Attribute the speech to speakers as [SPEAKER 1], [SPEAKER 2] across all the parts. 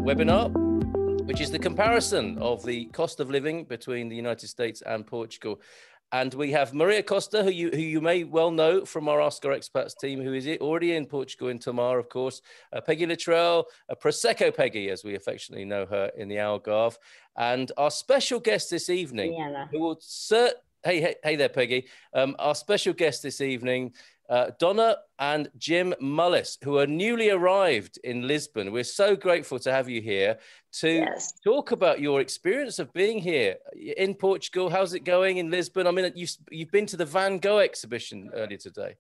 [SPEAKER 1] webinar, which is the comparison of the cost of living between the United States and Portugal. And we have Maria Costa, who you may well know from our Ask Our Expats team, who is already in Portugal, in Tomar, of course. Peggy Luttrell, Prosecco Peggy, as we affectionately know her in the Algarve. And our special guest this evening, who will hey there, Peggy. Our special guest this evening, Donna and Jim Mullis, who are newly arrived in Lisbon. We're so grateful to have you here to talk about your experience of being here in Portugal. How's it going in Lisbon? I mean, you've been to the Van Gogh exhibition earlier today.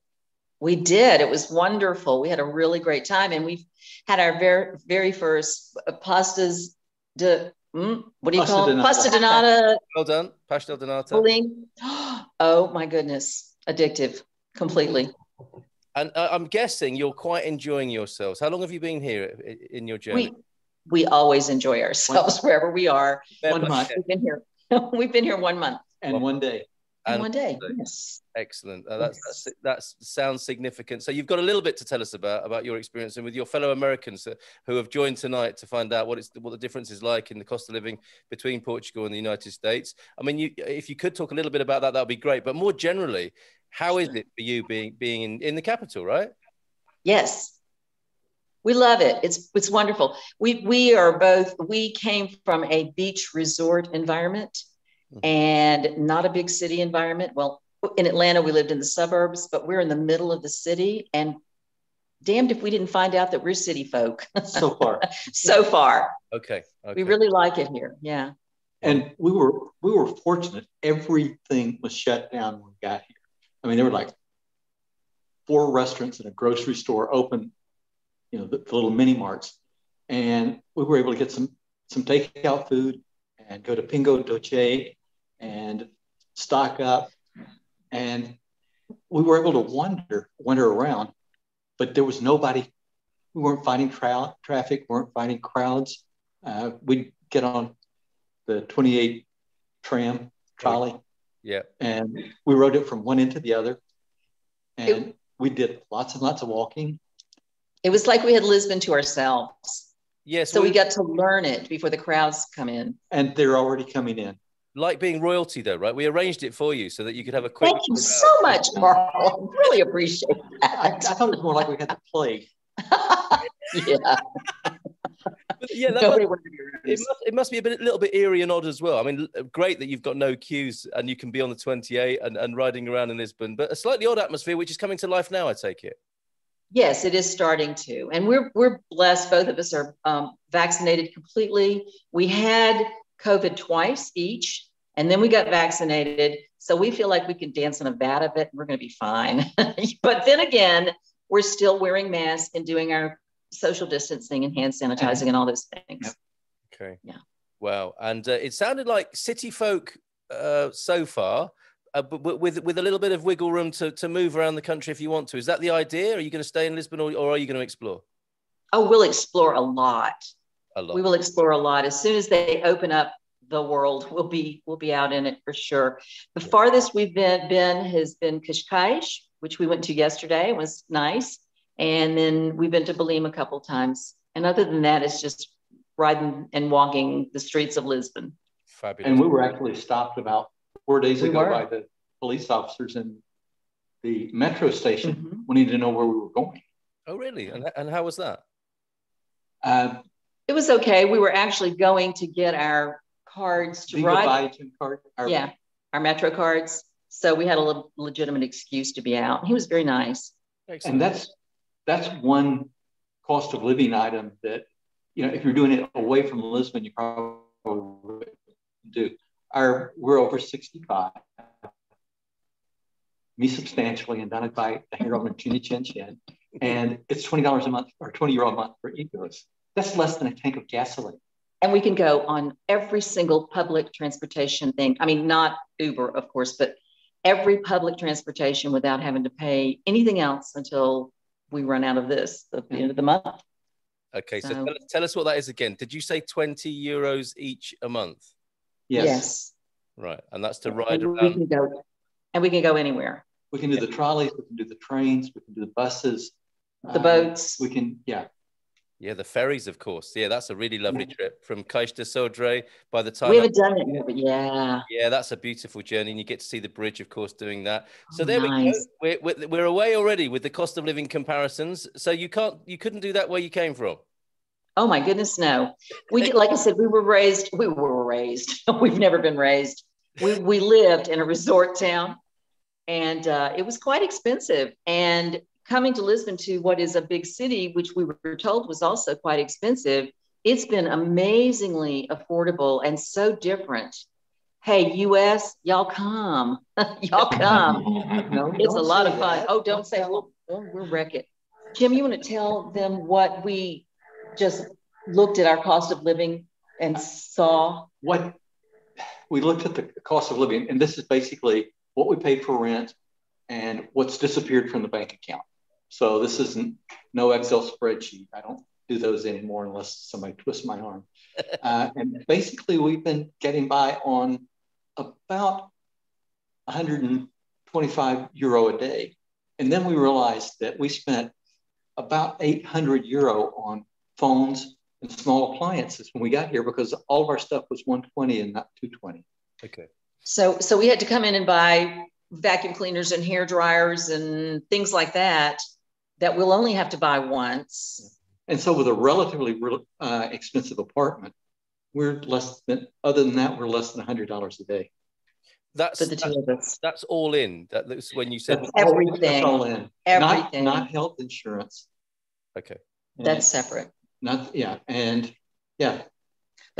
[SPEAKER 2] We did. It was wonderful. We had a really great time, and we've had our very first pastas de what do you call it? Pasta donata.
[SPEAKER 1] Well done, pastel donata.
[SPEAKER 2] Oh my goodness, addictive, completely.
[SPEAKER 1] And I'm guessing you're quite enjoying yourselves. How long have you been here in your journey?
[SPEAKER 2] We always enjoy ourselves wherever we are.
[SPEAKER 3] 1 month.
[SPEAKER 2] We've been here. We've been here 1 month
[SPEAKER 3] and 1 day.
[SPEAKER 2] And 1 day. Yes.
[SPEAKER 1] Excellent. That sounds significant. So you've got a little bit to tell us about your experience and with your fellow Americans who have joined tonight to find out what the difference is like in the cost of living between Portugal and the United States. I mean, if you could talk a little bit about that, that would be great. But more generally, how is it for you being in the capital, right?
[SPEAKER 2] Yes. We love it. It's wonderful. We came from a beach resort environment and not a big city environment. Well, in Atlanta, we lived in the suburbs, but we're in the middle of the city, and damned if we didn't find out that we're city folk.
[SPEAKER 3] So far.
[SPEAKER 2] So far.
[SPEAKER 1] Okay.
[SPEAKER 2] We really like it here. Yeah.
[SPEAKER 3] And we were fortunate. Everything was shut down when we got here. I mean, there were like 4 restaurants and a grocery store open, you know, the little mini marts. And we were able to get some takeout food and go to Pingo Doce and stock up. And we were able to wander around, but there was nobody. We weren't finding traffic, weren't finding crowds. We'd get on the 28 tram trolley.
[SPEAKER 1] Yeah.
[SPEAKER 3] And we rode it from one end to the other. And we did lots and lots of walking.
[SPEAKER 2] It was like we had Lisbon to ourselves.
[SPEAKER 1] Yes.
[SPEAKER 2] So we got to learn it before the crowds come in.
[SPEAKER 3] And they're already coming in.
[SPEAKER 1] Like being royalty, though, right? We arranged it for you so that you could have a quick...
[SPEAKER 2] Thank you so much, Carl. I really appreciate that.
[SPEAKER 3] I thought it was more like we had the plague.
[SPEAKER 2] Yeah.
[SPEAKER 1] Yeah, it must be a little bit eerie and odd as well. I mean, great that you've got no queues and you can be on the 28 and riding around in Lisbon, but a slightly odd atmosphere, which is coming to life now, I take it.
[SPEAKER 2] Yes, it is starting to. And we're blessed. Both of us are vaccinated completely. We had COVID twice each, and then we got vaccinated. So we feel like we can dance on a vat of it and we're going to be fine. But then again, we're still wearing masks and doing our social distancing and hand sanitizing and all those things.
[SPEAKER 1] Okay.
[SPEAKER 2] Yeah.
[SPEAKER 1] Wow. And it sounded like city folk so far, but with a little bit of wiggle room to move around the country if you want to. Is that the idea? Are you going to stay in Lisbon or are you going to explore?
[SPEAKER 2] Oh, we'll explore a lot.
[SPEAKER 1] lot.
[SPEAKER 2] We will explore a lot. As soon as they open up the world, we'll be out in it for sure. The farthest we've been has been Cascais, which we went to yesterday. It was nice. And then we've been to Belém a couple times. And other than that, it's just riding and walking the streets of Lisbon.
[SPEAKER 1] Fabulous.
[SPEAKER 3] And we were actually stopped about 4 days ago by the police officers in the metro station wanting to know where we were going.
[SPEAKER 1] Oh, really? And how was that?
[SPEAKER 2] It was okay. We were actually going to get our cards to ride. Our metro cards. So we had a legitimate excuse to be out. He was very nice.
[SPEAKER 3] Excellent. And that's one cost of living item that, you know, if you're doing it away from Lisbon, you probably would do. We're over 65. Me substantially, and Donna by the hair over chinny chin chin. And it's $20 a month or €20 a month for egos. That's less than a tank of gasoline.
[SPEAKER 2] And we can go on every single public transportation thing. I mean, not Uber, of course, but every public transportation without having to pay anything else until we run out of this at the end of the month.
[SPEAKER 1] Okay, so tell us what that is again. Did you say €20 each a month?
[SPEAKER 2] Yes.
[SPEAKER 1] Right, and that's to ride around.
[SPEAKER 2] We can go anywhere.
[SPEAKER 3] We can do the trolleys, we can do the trains, we can do the buses.
[SPEAKER 2] The boats.
[SPEAKER 3] We can,
[SPEAKER 1] Yeah, the ferries, of course. Yeah, that's a really lovely trip from Caixa de Sodré. By the time
[SPEAKER 2] We haven't done it yet, but yeah.
[SPEAKER 1] yeah, that's a beautiful journey, and you get to see the bridge, of course, doing that. So
[SPEAKER 2] Oh,
[SPEAKER 1] there we go.
[SPEAKER 2] nice.
[SPEAKER 1] We're away already with the cost of living comparisons. So you couldn't do that where you came from.
[SPEAKER 2] Oh my goodness, no. We did, like I said, we were raised. We've never been raised. We lived in a resort town, and it was quite expensive. And coming to Lisbon, to what is a big city, which we were told was also quite expensive, it's been amazingly affordable and so different. Hey, US, y'all come. Y'all come.
[SPEAKER 3] No,
[SPEAKER 2] It's a
[SPEAKER 3] don't
[SPEAKER 2] lot
[SPEAKER 3] say
[SPEAKER 2] of fun.
[SPEAKER 3] that.
[SPEAKER 2] Oh, don't say, we'll wreck it. Jim, you want to tell them what we just looked at our cost of living and saw?
[SPEAKER 3] What we looked at the cost of living, and this is basically what we paid for rent and what's disappeared from the bank account. So this isn't no Excel spreadsheet. I don't do those anymore unless somebody twists my arm. And basically, we've been getting by on about 125 euro a day. And then we realized that we spent about 800 euro on phones and small appliances when we got here because all of our stuff was 120 and not 220.
[SPEAKER 1] Okay.
[SPEAKER 2] So we had to come in and buy vacuum cleaners and hair dryers and things like that we'll only have to buy once.
[SPEAKER 3] And so with a relatively expensive apartment, we're less than, other than that, we're less than $100 a day.
[SPEAKER 2] That's for the two of us.
[SPEAKER 1] That's all in. That's when you said
[SPEAKER 2] everything.
[SPEAKER 3] That's all in.
[SPEAKER 2] Everything.
[SPEAKER 3] Not health insurance.
[SPEAKER 1] Okay.
[SPEAKER 2] That's separate. But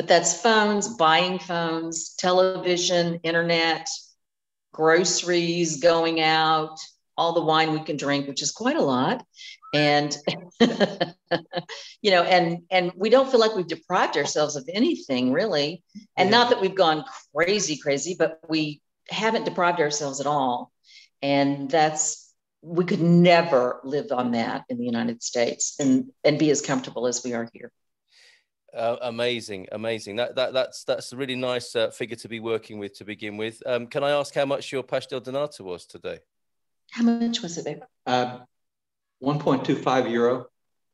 [SPEAKER 2] that's phones, buying phones, television, internet, groceries, going out, all the wine we can drink, which is quite a lot. And, you know, and we don't feel like we've deprived ourselves of anything really. And not that we've gone crazy, but we haven't deprived ourselves at all. And we could never live on that in the United States and be as comfortable as we are here.
[SPEAKER 1] Amazing. That's a really nice figure to be working with to begin with. Can I ask how much your pastel de nata was today?
[SPEAKER 2] How much was it, babe?
[SPEAKER 3] 1.25 euro.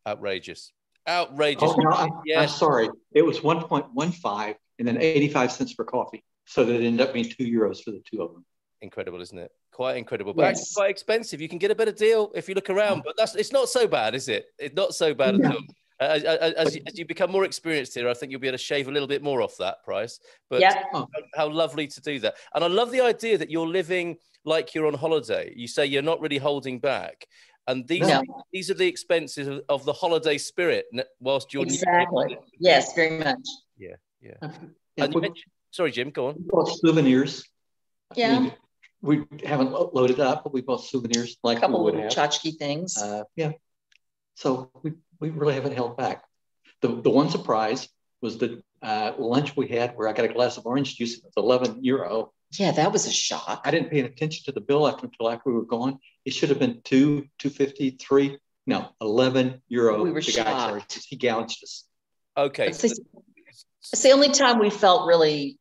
[SPEAKER 1] Outrageous.
[SPEAKER 3] Oh, no, I'm sorry. It was 1.15 and then 85 cents for coffee. So that ended up being 2 euros for the two of them.
[SPEAKER 1] Incredible, isn't it? Quite incredible, but actually quite expensive. You can get a better deal if you look around, but it's not so bad, is it? It's not so bad at all. As you become more experienced here, I think you'll be able to shave a little bit more off that price. But how lovely to do that. And I love the idea that you're living like you're on holiday. You say you're not really holding back. And these are the expenses of the holiday spirit whilst you're
[SPEAKER 2] exactly. Yes, very much.
[SPEAKER 1] Yeah. And you mentioned, sorry, Jim, go on.
[SPEAKER 3] We bought souvenirs.
[SPEAKER 2] Yeah.
[SPEAKER 3] We haven't loaded up, but we bought souvenirs like
[SPEAKER 2] a couple
[SPEAKER 3] we would
[SPEAKER 2] of
[SPEAKER 3] have.
[SPEAKER 2] tchotchke things.
[SPEAKER 3] So we really haven't held back. The one surprise was the lunch we had where I got a glass of orange juice. It was 11 euro.
[SPEAKER 2] Yeah, that was a shock.
[SPEAKER 3] I didn't pay attention to the bill until after we were gone. It should have been 2.50, 3. No, 11 euro.
[SPEAKER 2] We were
[SPEAKER 3] the
[SPEAKER 2] shocked.
[SPEAKER 3] guy charged us. He gouged us.
[SPEAKER 1] Okay.
[SPEAKER 2] It's the only time we felt really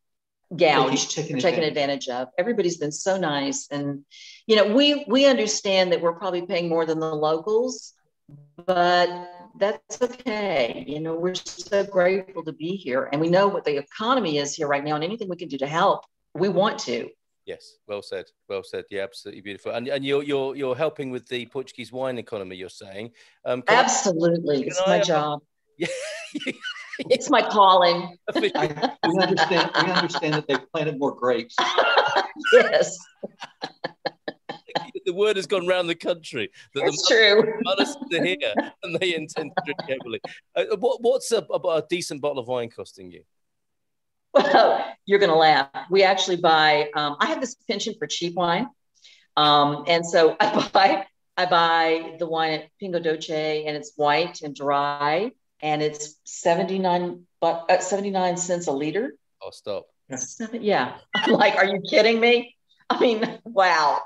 [SPEAKER 2] gouged, taken advantage of. Everybody's been so nice. And, you know, we understand that we're probably paying more than the locals, but that's okay. You know, we're so grateful to be here. And we know what the economy is here right now, and anything we can do to help, we want to.
[SPEAKER 1] Yes, well said. Well said. Yeah, absolutely beautiful. And you're helping with the Portuguese wine economy, you're saying.
[SPEAKER 2] Absolutely. It's my job.
[SPEAKER 1] Yeah.
[SPEAKER 2] It's my calling.
[SPEAKER 3] We understand that they've planted more grapes.
[SPEAKER 2] Yes.
[SPEAKER 1] The word has gone around the country.
[SPEAKER 2] That's true.
[SPEAKER 1] Honest to hear, and they intend to drink heavily. What's a decent bottle of wine costing you?
[SPEAKER 2] Well, you're going to laugh. We actually buy, I have this penchant for cheap wine. And so I buy the wine at Pingo Doce, and it's white and dry, and it's 79 cents a liter.
[SPEAKER 1] Oh, stop.
[SPEAKER 2] Yeah. I'm like, are you kidding me? I mean, wow.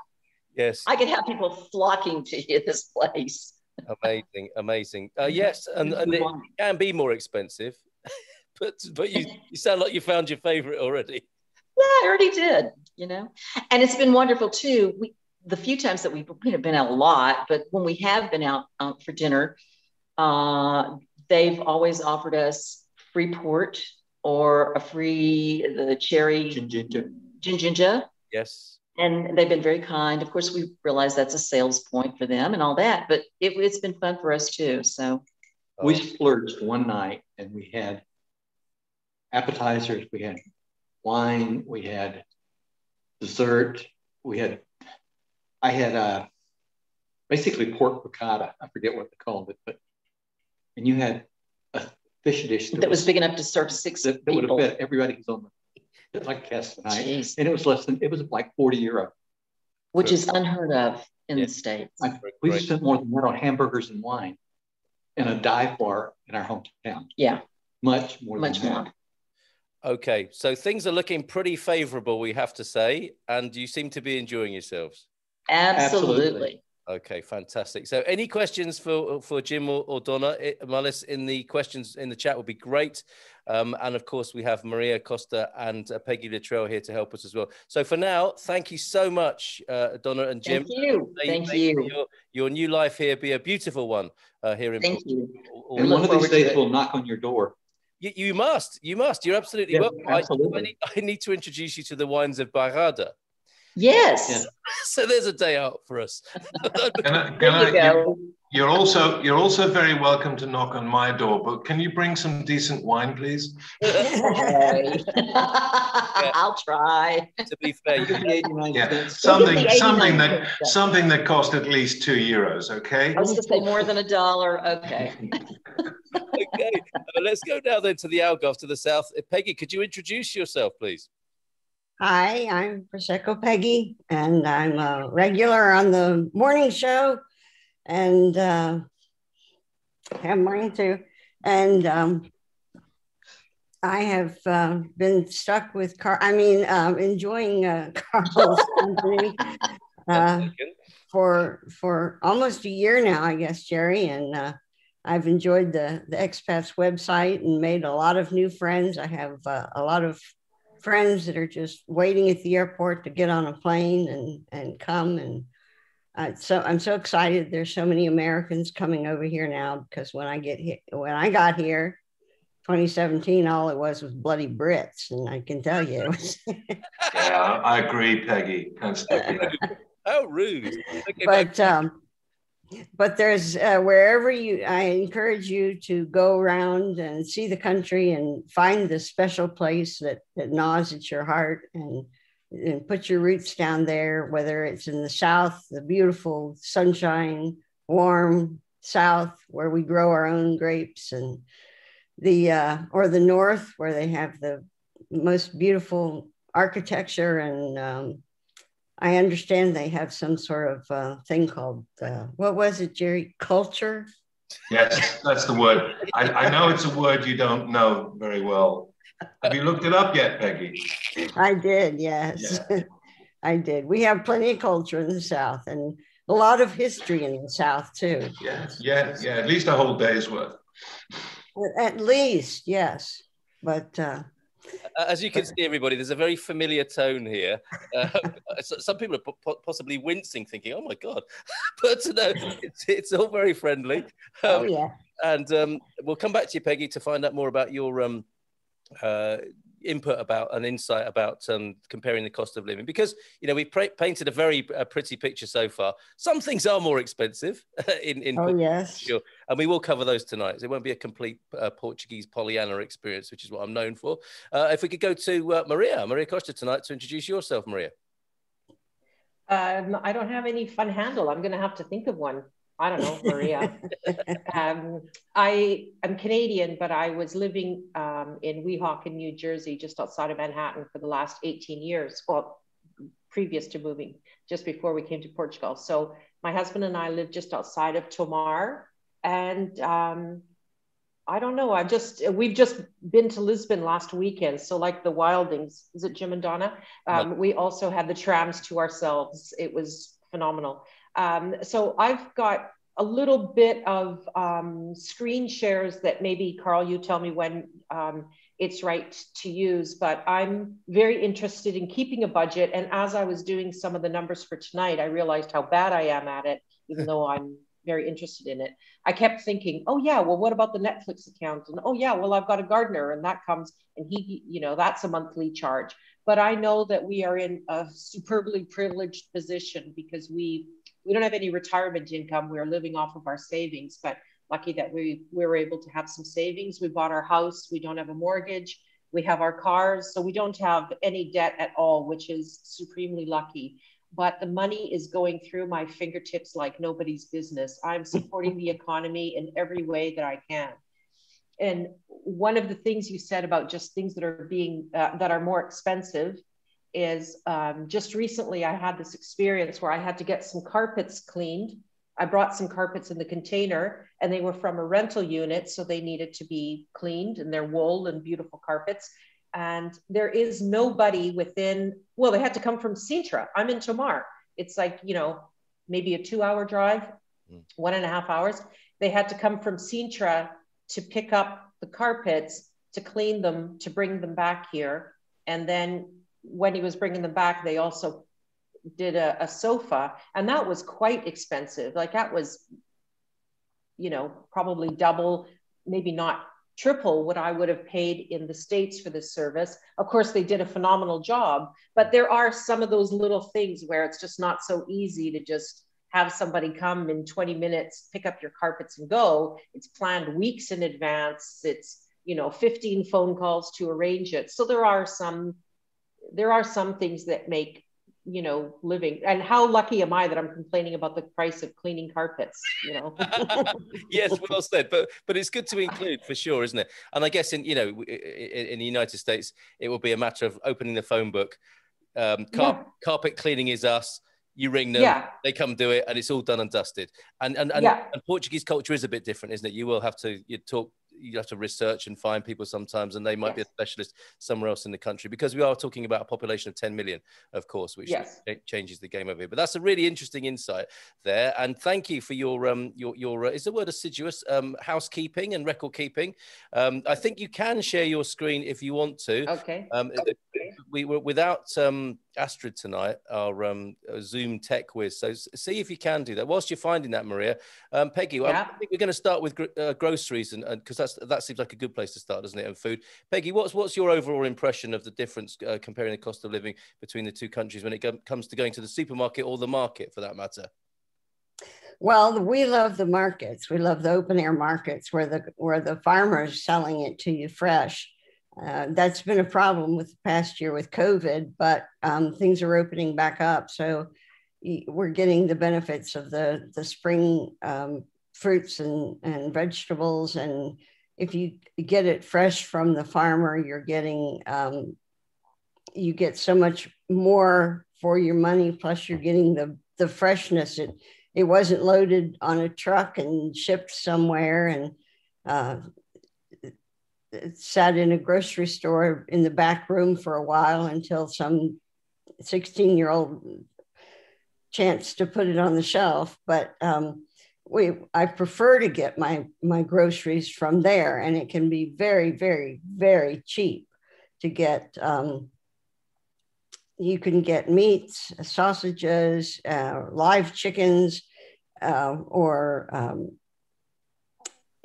[SPEAKER 1] Yes.
[SPEAKER 2] I could have people flocking to this place.
[SPEAKER 1] Amazing. Yes, and it can be more expensive. But you sound like you found your favorite already.
[SPEAKER 2] Yeah, I already did, you know. And it's been wonderful too. The few times that we've been out a lot, but when we have been out for dinner, they've always offered us free port or the cherry ginger.
[SPEAKER 1] Yes.
[SPEAKER 2] And they've been very kind. Of course, we realize that's a sales point for them and all that, but it's been fun for us too. So
[SPEAKER 3] we splurged one night and we had appetizers, we had wine, we had dessert, I had basically pork piccata. I forget what they called it, and you had a fish dish
[SPEAKER 2] that was big enough to serve 6 people.
[SPEAKER 3] That would have fed everybody who's on like cast tonight.
[SPEAKER 2] Jeez.
[SPEAKER 3] And it was like 40 euro.
[SPEAKER 2] Which is unheard of in the States.
[SPEAKER 3] We spent more than that on hamburgers and wine in a dive bar in our hometown.
[SPEAKER 2] Yeah.
[SPEAKER 3] Much more.
[SPEAKER 1] Okay, so things are looking pretty favorable, we have to say, and you seem to be enjoying yourselves.
[SPEAKER 2] Absolutely.
[SPEAKER 1] Okay, fantastic. So any questions for Jim or Donna, Mullis, in the questions in the chat would be great. And of course, we have Maria Costa and Peggy Luttrell here to help us as well. So for now, thank you so much, Donna and Jim.
[SPEAKER 2] Thank you. Thank you.
[SPEAKER 1] Your new life here be a beautiful one here in Portugal.
[SPEAKER 2] Thank you.
[SPEAKER 3] And one of these days we'll knock on your door.
[SPEAKER 1] You must. You're absolutely welcome.
[SPEAKER 3] Absolutely.
[SPEAKER 1] I need to introduce you to the wines of Bairrada.
[SPEAKER 2] Yes.
[SPEAKER 1] So there's a day out for us.
[SPEAKER 4] You're also very welcome to knock on my door, but can you bring some decent wine, please?
[SPEAKER 2] Okay. I'll try.
[SPEAKER 1] To be fair,
[SPEAKER 4] something that cost at least €2. Okay.
[SPEAKER 2] I was going to say more than $1. Okay.
[SPEAKER 1] Okay. Let's go now then to the Algarve to the south. Peggy, could you introduce yourself, please?
[SPEAKER 5] Hi, I'm Prosecco Peggy, and I'm a regular on the morning show, and have morning too. And I have been stuck with enjoying Carl's company for almost a year now, I guess, Jerry. And I've enjoyed the Expats website and made a lot of new friends. I have a lot of friends that are just waiting at the airport to get on a plane and come. And so I'm so excited. There's so many Americans coming over here now, because when I got here, 2017, all it was bloody Brits, and I can tell you.
[SPEAKER 4] Yeah, I agree, Peggy.
[SPEAKER 1] How rude. Okay,
[SPEAKER 5] but there's wherever I encourage you to go around and see the country and find the special place that gnaws at your heart, and put your roots down there, whether it's in the south, the beautiful sunshine, warm south where we grow our own grapes, and or the north where they have the most beautiful architecture. And I understand they have some sort of thing called, what was it, Jerry? Culture?
[SPEAKER 4] Yes, that's the word. I know it's a word you don't know very well. Have you looked it up yet, Peggy?
[SPEAKER 5] I did, yes. Yeah. I did. We have plenty of culture in the South, and a lot of history in the South too.
[SPEAKER 4] Yeah. At least a whole day's worth.
[SPEAKER 5] At least, yes. But
[SPEAKER 1] as you can see, everybody, there's a very familiar tone here. Some people are possibly wincing, thinking, "Oh my God!" But no, it's all very friendly.
[SPEAKER 5] Oh yeah.
[SPEAKER 1] And we'll come back to you, Peggy, to find out more about your input about an insight about comparing the cost of living, because we've painted a very pretty picture so far. Some things are more expensive in
[SPEAKER 5] Portugal, yes,
[SPEAKER 1] sure, and we will cover those tonight. So it won't be a complete Portuguese Pollyanna experience, which is what I'm known for. If we could go to Maria Costa tonight to introduce yourself, Maria.
[SPEAKER 6] I don't have any fun handle. I'm going to have to think of one. I don't know, Maria. I am Canadian, but I was living in Weehawken, New Jersey, just outside of Manhattan for the last 18 years, well, previous to moving, just before we came to Portugal. So my husband and I lived just outside of Tomar, and I don't know, we've just been to Lisbon last weekend. So like the Wildings, is it Jim and Donna? We also had the trams to ourselves. It was phenomenal. So I've got a little bit of screen shares that maybe, Carl, you tell me when it's right to use, but I'm very interested in keeping a budget. And as I was doing some of the numbers for tonight, I realized how bad I am at it, even though I'm very interested in it. I kept thinking, oh yeah, well, what about the Netflix account? And oh yeah, well, I've got a gardener and that comes, and he, you know, that's a monthly charge. But I know that we are in a superbly privileged position because we don't have any retirement income. We're living off of our savings, but lucky that we were able to have some savings. We bought our house. We don't have a mortgage. We have our cars. So we don't have any debt at all, which is supremely lucky. But the money is going through my fingertips like nobody's business. I'm supporting the economy in every way that I can. And one of the things you said about just things that are being, that are more expensive is just recently I had this experience where I had to get some carpets cleaned. I brought some carpets in the container and they were from a rental unit. So they needed to be cleaned and they're wool and beautiful carpets. And there is nobody within, well, they had to come from Sintra. I'm in Tomar. It's like, you know, maybe a 2-hour drive, 1.5 hours. They had to come from Sintra to pick up the carpets, to clean them, to bring them back here. And then when he was bringing them back, they also did a sofa, and that was quite expensive. Like that was, you know, probably double, maybe not triple what I would have paid in the States for this service. Of course, they did a phenomenal job, but there are some of those little things where it's just not so easy to just have somebody come in 20 minutes, pick up your carpets and go. It's planned weeks in advance. It's, you know, 15 phone calls to arrange it. So there are some things that make, you know, living. And how lucky am I that I'm complaining about the price of cleaning carpets, you know?
[SPEAKER 1] Yes, well said. But it's good to include for sure, isn't it? And I guess in the United States, it will be a matter of opening the phone book. Carpet cleaning is us. You ring them, they come do it, and it's all done and dusted. And Portuguese culture is a bit different, isn't it? You will have to you have to research and find people sometimes, and they might be a specialist somewhere else in the country, because we are talking about a population of 10 million, of course, which changes the game over here. But that's a really interesting insight there. And thank you for your is the word assiduous housekeeping and record keeping. I think you can share your screen if you want to.
[SPEAKER 6] Okay.
[SPEAKER 1] We were without Astrid tonight, our Zoom tech whiz. So see if you can do that. Whilst you're finding that, Maria, Peggy, I think we're going to start with groceries, and because that seems like a good place to start, doesn't it? And food. Peggy, what's your overall impression of the difference comparing the cost of living between the two countries when it comes to going to the supermarket or the market, for that matter?
[SPEAKER 5] Well, we love the markets. We love the open air markets where the farmers selling it to you fresh. That's been a problem with the past year with COVID, but things are opening back up. So we're getting the benefits of the spring fruits and vegetables. And if you get it fresh from the farmer, you're getting, you get so much more for your money. Plus you're getting the freshness. It wasn't loaded on a truck and shipped somewhere, and it sat in a grocery store in the back room for a while until some 16-year-old chanced to put it on the shelf. But I prefer to get my groceries from there, and it can be very, very, very cheap to get. You can get meats, sausages, live chickens, or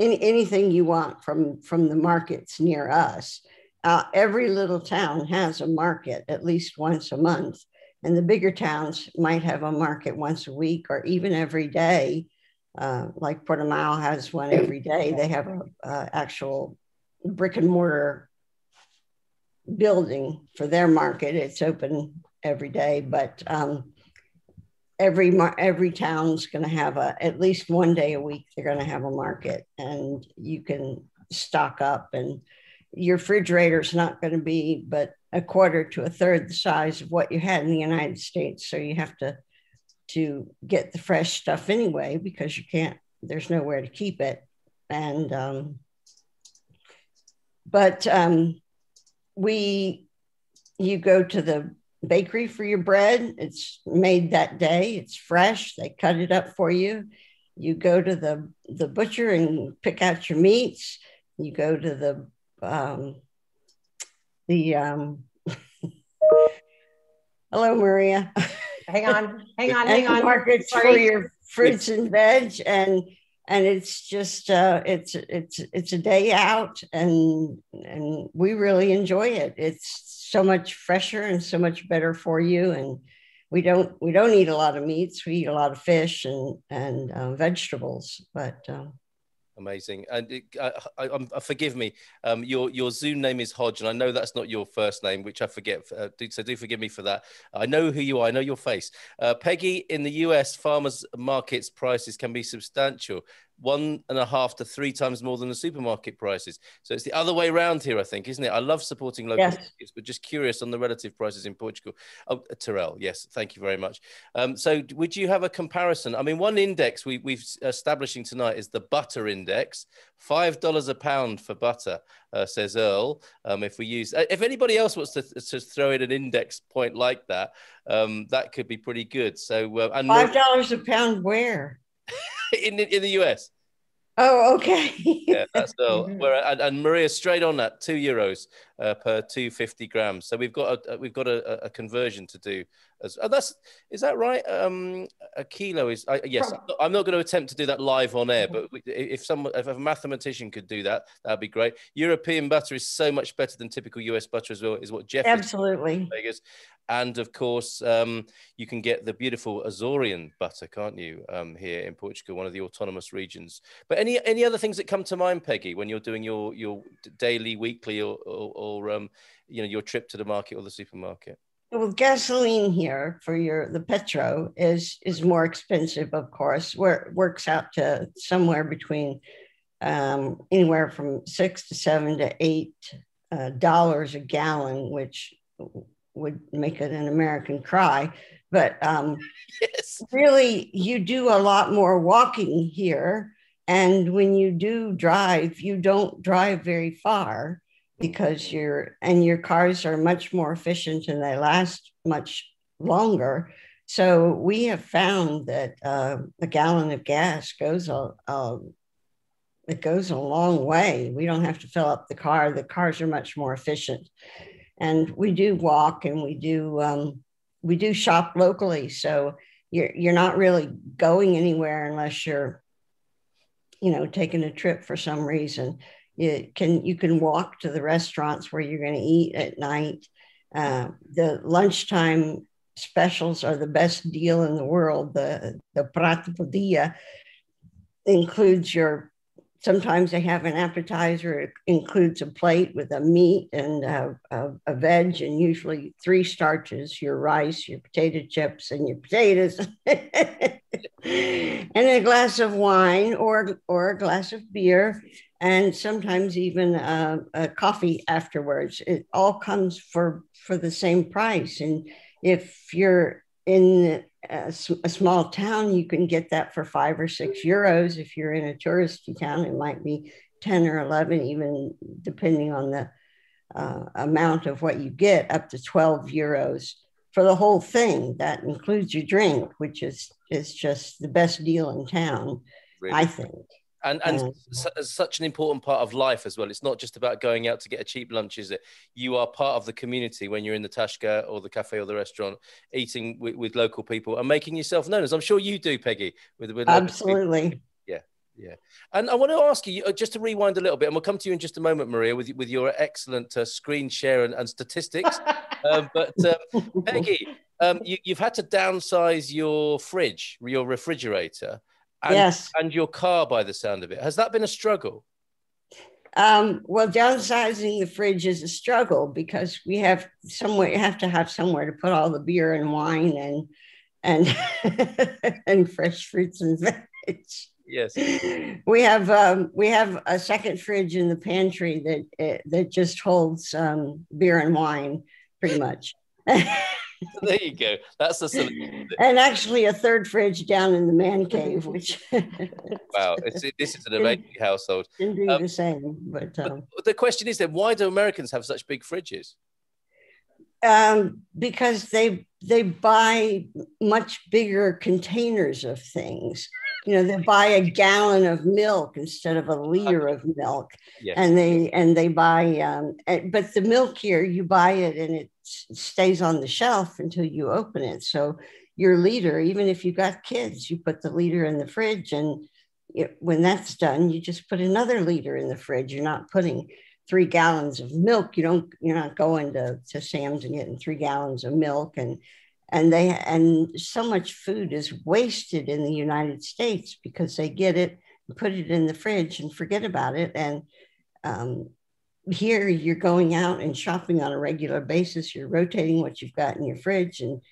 [SPEAKER 5] anything you want from the markets near us. Every little town has a market at least once a month, and the bigger towns might have a market once a week or even every day. Like Portimao has one every day. They have a actual brick and mortar building for their market. It's open every day, but every town's going to have at least one day a week. They're going to have a market, and you can stock up. And your refrigerator's not going to be but a quarter to a third the size of what you had in the United States. So you have to get the fresh stuff anyway, because you can't. There's nowhere to keep it. And you go to the bakery for your bread. It's made that day. It's fresh. They cut it up for you. You go to the butcher and pick out your meats. You go to the hello, Maria.
[SPEAKER 6] Hang on.
[SPEAKER 5] Markets for your fruits and veg, and it's just it's a day out, and we really enjoy it. It's so much fresher and so much better for you, and we don't eat a lot of meats. We eat a lot of fish and vegetables, but.
[SPEAKER 1] Amazing. And forgive me, your Zoom name is Hodge, and I know that's not your first name, which I forget. So do forgive me for that. I know who you are. I know your face. Peggy, in the US, farmers markets prices can be substantial. 1.5 to 3 times more than the supermarket prices. So it's the other way around here, I think, isn't it? I love supporting local markets, but just curious on the relative prices in Portugal. Oh, Terrell, yes, thank you very much. So would you have a comparison? I mean, one index we've establishing tonight is the butter index. $5 a pound for butter, says Earl. If we use, if anybody else wants to throw in an index point like that, that could be pretty good. So and
[SPEAKER 5] $5 a pound where?
[SPEAKER 1] in the US.
[SPEAKER 5] Oh, okay.
[SPEAKER 1] Yeah, that's Earl. And Maria, straight on that, €2 per 250 grams. So we've got a conversion to do. Is that right? A kilo is yes. I'm not going to attempt to do that live on air, but if a mathematician could do that, that'd be great. European butter is so much better than typical US butter as well. Is what Jeff
[SPEAKER 5] absolutely.
[SPEAKER 1] Vegas. And of course, you can get the beautiful Azorian butter, can't you? Here in Portugal, one of the autonomous regions. But any other things that come to mind, Peggy, when you're doing your daily, weekly, or your trip to the market or the supermarket?
[SPEAKER 5] Well, gasoline here for the petro is more expensive, of course. Where it works out to somewhere between anywhere from $6 to $7 to $8 a gallon, which would make it an American cry. But
[SPEAKER 1] yes,
[SPEAKER 5] really, you do a lot more walking here. And when you do drive, you don't drive very far because your cars are much more efficient and they last much longer. So we have found that a gallon of gas goes a long way. We don't have to fill up the car. The cars are much more efficient. And we do walk, and we do shop locally. So you're not really going anywhere unless you're, taking a trip for some reason. You can walk to the restaurants where you're going to eat at night. The lunchtime specials are the best deal in the world. The prato do dia includes sometimes they have an appetizer. It includes a plate with a meat and a veg, and usually 3 starches: your rice, your potato chips, and your potatoes, and a glass of wine or a glass of beer, and sometimes even a coffee afterwards. It all comes for the same price. And if you're in a small town, you can get that for €5 or €6. If you're in a touristy town, it might be 10 or 11, even depending on the amount of what you get, up to €12 for the whole thing. That includes your drink, which is just the best deal in town, really, I think.
[SPEAKER 1] And such an important part of life as well. It's not just about going out to get a cheap lunch, is it? You are part of the community when you're in the Tashka or the cafe or the restaurant, eating with local people and making yourself known, as I'm sure you do, Peggy. With
[SPEAKER 5] absolutely.
[SPEAKER 1] Yeah. And I want to ask you, just to rewind a little bit, and we'll come to you in just a moment, Maria, with your excellent screen share and statistics. But Peggy, you've had to downsize your fridge, your refrigerator. And your car, by the sound of it. Has that been a struggle?
[SPEAKER 5] Well, downsizing the fridge is a struggle because we have to have somewhere to put all the beer and wine and and fresh fruits and veg.
[SPEAKER 1] Yes.
[SPEAKER 5] We have a second fridge in the pantry that just holds beer and wine, pretty much.
[SPEAKER 1] There you go. That's the solution.
[SPEAKER 5] And actually a third fridge down in the man cave, which
[SPEAKER 1] wow, this is an amazing household.
[SPEAKER 5] Can do the same, but
[SPEAKER 1] the question is then, why do Americans have such big fridges?
[SPEAKER 5] Because they buy much bigger containers of things. They buy a gallon of milk instead of a liter of milk. Yes. And they buy but the milk here, you buy it and it stays on the shelf until you open it. So your liter, even if you got kids, you put the liter in the fridge, and when that's done, you just put another liter in the fridge. You're not putting 3 gallons of milk. You're not going to Sam's and getting 3 gallons of milk. And so much food is wasted in the United States because they get it and put it in the fridge and forget about it. And here you're going out and shopping on a regular basis. You're rotating what you've got in your fridge. And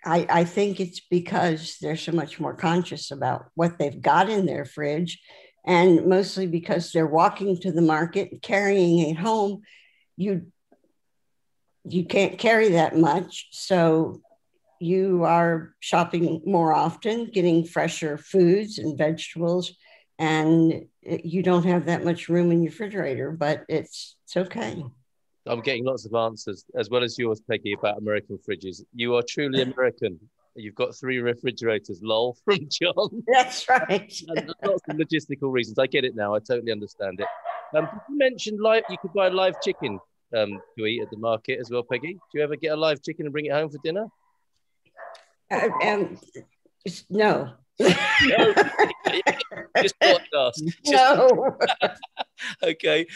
[SPEAKER 5] I think it's because they're so much more conscious about what they've got in their fridge, and mostly because they're walking to the market and carrying it home. You can't carry that much. So you are shopping more often, getting fresher foods and vegetables, and you don't have that much room in your refrigerator, but it's okay.
[SPEAKER 1] I'm getting lots of answers, as well as yours, Peggy, about American fridges. You are truly American. You've got 3 refrigerators, lol, from John.
[SPEAKER 5] That's right.
[SPEAKER 1] And lots of logistical reasons. I get it now. I totally understand it. You mentioned you could buy live chicken to eat at the market as well, Peggy. Do you ever get a live chicken and bring it home for dinner?
[SPEAKER 5] No.
[SPEAKER 1] No. Just podcast.
[SPEAKER 5] No.
[SPEAKER 1] Okay.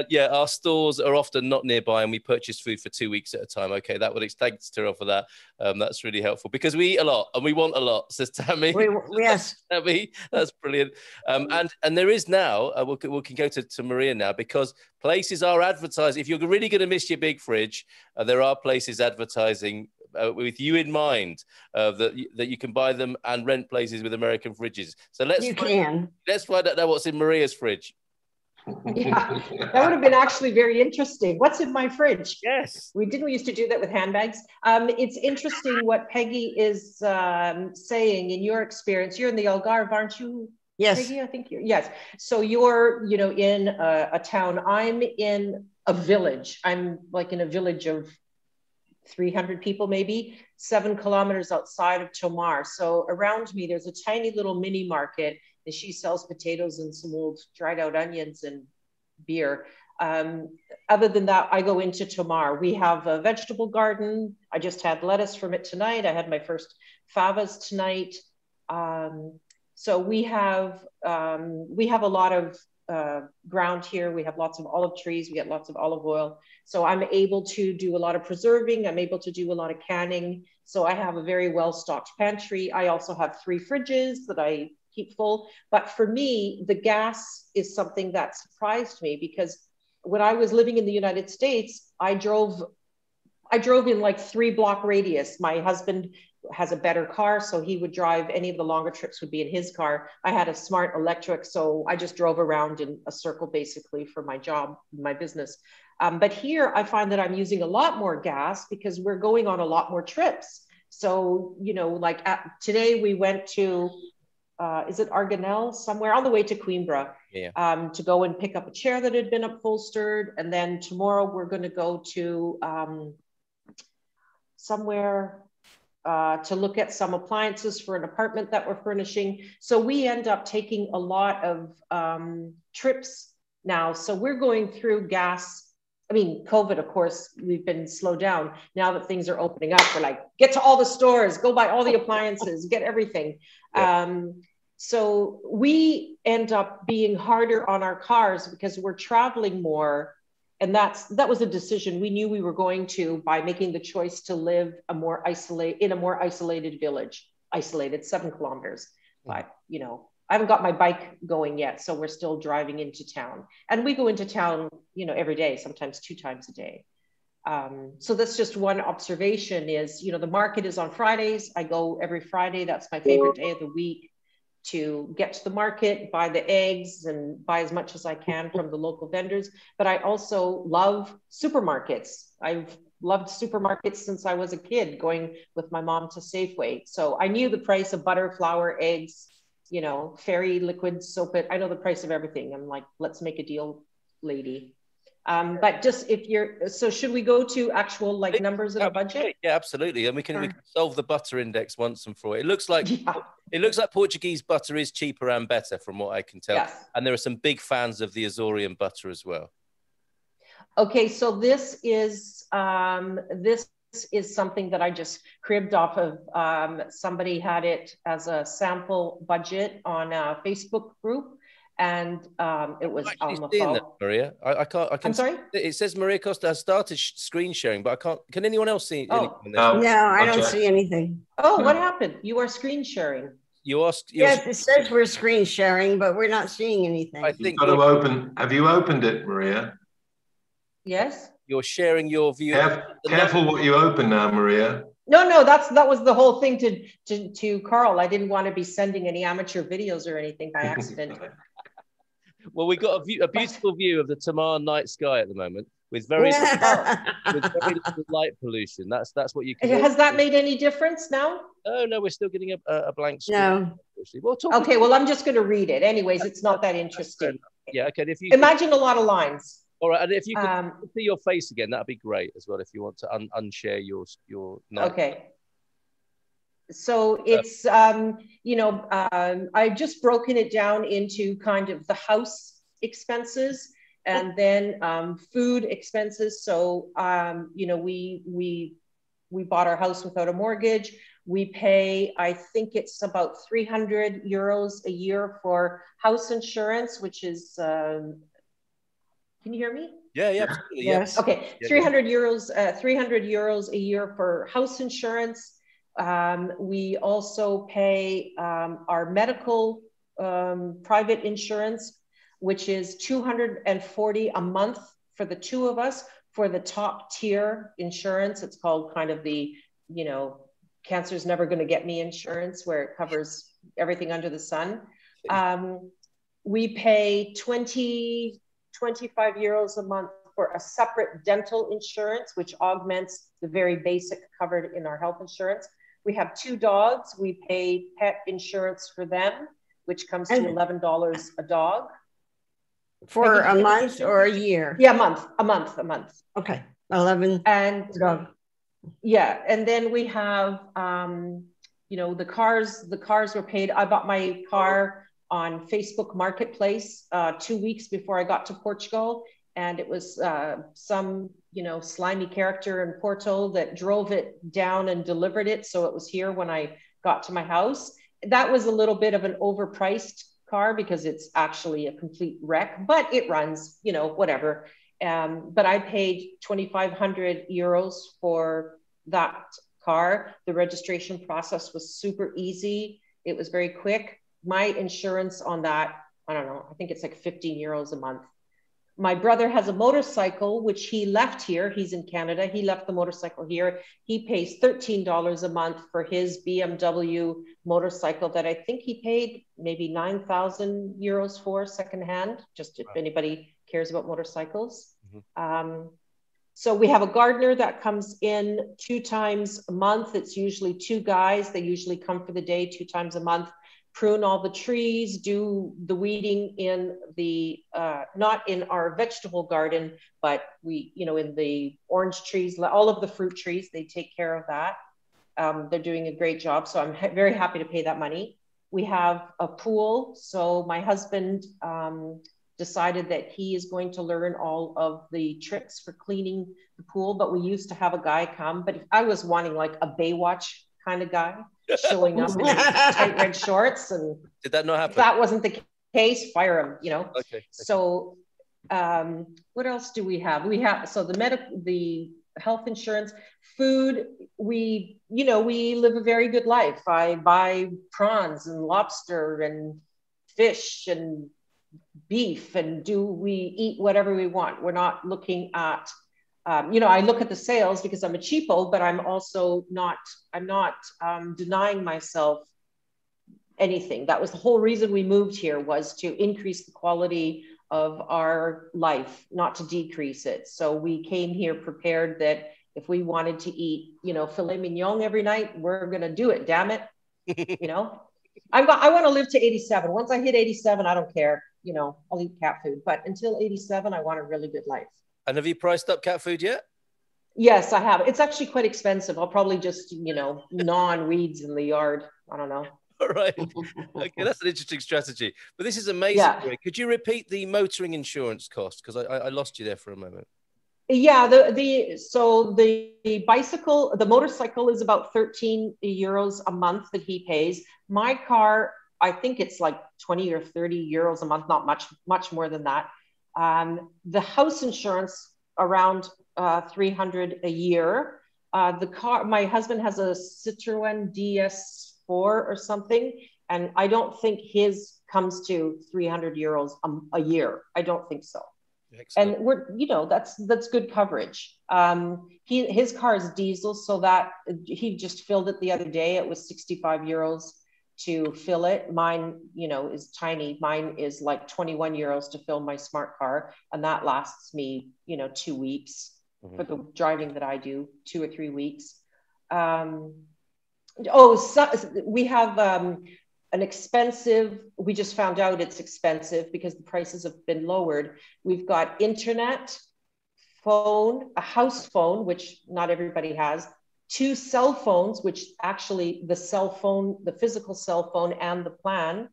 [SPEAKER 1] Yeah, our stores are often not nearby, and we purchase food for 2 weeks at a time. Okay, that would thanks to her for that. That's really helpful because we eat a lot and we want a lot, says Tammy.
[SPEAKER 5] Yes.
[SPEAKER 1] Tammy, that's brilliant. And there is now, we can go to Maria now, because places are advertising. If you're really going to miss your big fridge, there are places advertising with you in mind, that you can buy them and rent places with American fridges. So let's find out now what's in Maria's fridge.
[SPEAKER 6] Yeah, that would have been actually very interesting. What's in my fridge?
[SPEAKER 1] Yes.
[SPEAKER 6] We used to do that with handbags. It's interesting what Peggy is saying. In your experience, you're in the Algarve, aren't you?
[SPEAKER 5] Yes.
[SPEAKER 6] Peggy, I think yes. So you're, in a town. I'm in a village. I'm like in a village of 300 people, maybe 7 kilometers outside of Tomar. So around me, there's a tiny little mini market, and she sells potatoes and some old dried out onions and beer. Other than that, I go into Tomar. We have a vegetable garden. I just had lettuce from it tonight. I had my first favas tonight. So we have a lot of ground here. We have lots of olive trees. We get lots of olive oil. So I'm able to do a lot of preserving. I'm able to do a lot of canning. So I have a very well-stocked pantry. I also have 3 fridges that I keep full. But for me, the gas is something that surprised me, because when I was living in the United States, I drove in like 3-block radius. My husband has a better car, so he would drive. Any of the longer trips would be in his car. I had a smart electric, so I just drove around in a circle basically for my job, my business. But here I find that I'm using a lot more gas because we're going on a lot more trips. So, like today we went to, is it Arganel, somewhere on the way to Coimbra, to go and pick up a chair that had been upholstered. And then tomorrow we're going to go to somewhere to look at some appliances for an apartment that we're furnishing. So we end up taking a lot of trips now. So we're going through gas. I mean, COVID, of course, we've been slowed down. Now that things are opening up, we're like, get to all the stores, go buy all the appliances, get everything. Yeah. So we end up being harder on our cars because we're traveling more. And that was a decision we knew we were going to by making the choice to live in a more isolated village, 7 kilometers. But, I haven't got my bike going yet, so we're still driving into town. And we go into town, every day, sometimes 2 times a day. So that's just one observation is, the market is on Fridays. I go every Friday. That's my favorite day of the week to get to the market, buy the eggs and buy as much as I can from the local vendors. But I also love supermarkets. I've loved supermarkets since I was a kid, going with my mom to Safeway. So I knew the price of butter, flour, eggs, fairy liquid soap. I know the price of everything. I'm like, let's make a deal, lady. But just so should we go to actual numbers in a budget?
[SPEAKER 1] Yeah, absolutely. And we can solve the butter index once and for all. It looks like Portuguese butter is cheaper and better from what I can tell. Yes. And there are some big fans of the Azorian butter as well.
[SPEAKER 6] Okay, so this is is something that I just cribbed off of. Somebody had it as a sample budget on a Facebook group, and it was
[SPEAKER 1] seeing that, Maria. I can't.
[SPEAKER 6] I'm sorry.
[SPEAKER 1] It says Maria Costa has started screen sharing, but I can't. Can anyone else see?
[SPEAKER 6] Oh.
[SPEAKER 5] No, I don't see anything.
[SPEAKER 6] Oh, what happened? You are screen sharing.
[SPEAKER 1] You asked.
[SPEAKER 5] Yes, it says we're screen sharing, but we're not seeing anything.
[SPEAKER 1] I think
[SPEAKER 4] you've got to open. Have you opened it, Maria?
[SPEAKER 6] Yes.
[SPEAKER 1] You're sharing your view.
[SPEAKER 4] Careful what you open now, Maria.
[SPEAKER 6] No, that was the whole thing to Carl. I didn't want to be sending any amateur videos or anything by accident.
[SPEAKER 1] Well, we got a beautiful view of the Tamar night sky at the moment with very little light pollution. That's what you can.
[SPEAKER 6] Has that made any difference now?
[SPEAKER 1] Oh no, we're still getting a blank screen.
[SPEAKER 5] No.
[SPEAKER 6] Okay, well, I'm just going to read it. Anyways, it's not that interesting.
[SPEAKER 1] Yeah, okay. If you
[SPEAKER 6] imagine a lot of lines.
[SPEAKER 1] All right, and if you could see your face again, that'd be great as well. If you want to unshare your night.
[SPEAKER 6] Okay. So it's I've just broken it down into kind of the house expenses and then food expenses. So we bought our house without a mortgage. We pay, I think it's about 300 euros a year for house insurance, which is can you hear me?
[SPEAKER 1] Yeah, absolutely.
[SPEAKER 5] Yes.
[SPEAKER 6] Okay, 300 euros a year for house insurance. We also pay our medical private insurance, which is 240 a month for the two of us for the top tier insurance. It's called kind of the, cancer's never going to get me insurance, where it covers everything under the sun. We pay 25 euros a month for a separate dental insurance, which augments the very basic covered in our health insurance. We have 2 dogs. We pay pet insurance for them, which comes to $11 a dog.
[SPEAKER 5] For a month or a year?
[SPEAKER 6] Yeah, a month.
[SPEAKER 5] Okay, 11
[SPEAKER 6] and
[SPEAKER 5] dog.
[SPEAKER 6] Yeah, and then we have, the cars were paid. I bought my car on Facebook Marketplace 2 weeks before I got to Portugal. And it was some, slimy character in Porto that drove it down and delivered it. So it was here when I got to my house. That was a little bit of an overpriced car because it's actually a complete wreck, but it runs, whatever. But I paid 2,500 euros for that car. The registration process was super easy. It was very quick. My insurance on that, I don't know, I think it's like 15 euros a month. My brother has a motorcycle, which he left here. He's in Canada. He left the motorcycle here. He pays $13 a month for his BMW motorcycle that I think he paid maybe 9,000 euros for secondhand, just if anybody cares about motorcycles. Mm-hmm. So we have a gardener that comes in 2 times a month. It's usually 2 guys. They usually come for the day 2 times a month. Prune all the trees, do the weeding in the, not in our vegetable garden, but in the orange trees, all of the fruit trees, they take care of that. They're doing a great job. So I'm very happy to pay that money. We have a pool. So my husband decided that he is going to learn all of the tricks for cleaning the pool, but we used to have a guy come, but I was wanting like a Baywatch kind of guy showing up in tight red shorts. And
[SPEAKER 1] did that not happen?
[SPEAKER 6] If that wasn't the case, fire him,
[SPEAKER 1] Okay.
[SPEAKER 6] So what else do we have? We have, so the health insurance, food, we live a very good life. I buy prawns and lobster and fish and beef, and we eat whatever we want. We're not looking at I look at the sales because I'm a cheapo, but I'm also not denying myself anything. That was the whole reason we moved here, was to increase the quality of our life, not to decrease it. So we came here prepared that if we wanted to eat, filet mignon every night, we're going to do it. Damn it. I want to live to 87. Once I hit 87, I don't care. I'll eat cat food, but until 87, I want a really good life.
[SPEAKER 1] And have you priced up cat food yet?
[SPEAKER 6] Yes, I have. It's actually quite expensive. I'll probably just, gnaw on weeds in the yard. I don't know.
[SPEAKER 1] All right. Okay, that's an interesting strategy. But this is amazing. Yeah. Could you repeat the motoring insurance cost? Because I lost you there for a moment.
[SPEAKER 6] Yeah, so the motorcycle is about 13 euros a month that he pays. My car, I think it's like 20 or 30 euros a month, not much more than that. The house insurance around 300 a year. The car, my husband has a Citroen DS4 or something, and I don't think his comes to 300 euros a year. I don't think so.
[SPEAKER 1] Excellent.
[SPEAKER 6] And that's good coverage. His car is diesel, so that he just filled it the other day. It was 65 euros to fill it. Mine, is tiny. Mine is like 21 euros to fill my smart car, and that lasts me, 2 weeks for the driving that I do, 2 or 3 weeks. We have we just found out it's expensive because the prices have been lowered. We've got internet, phone, a house phone, which not everybody has, 2 cell phones, which actually the physical cell phone and the plan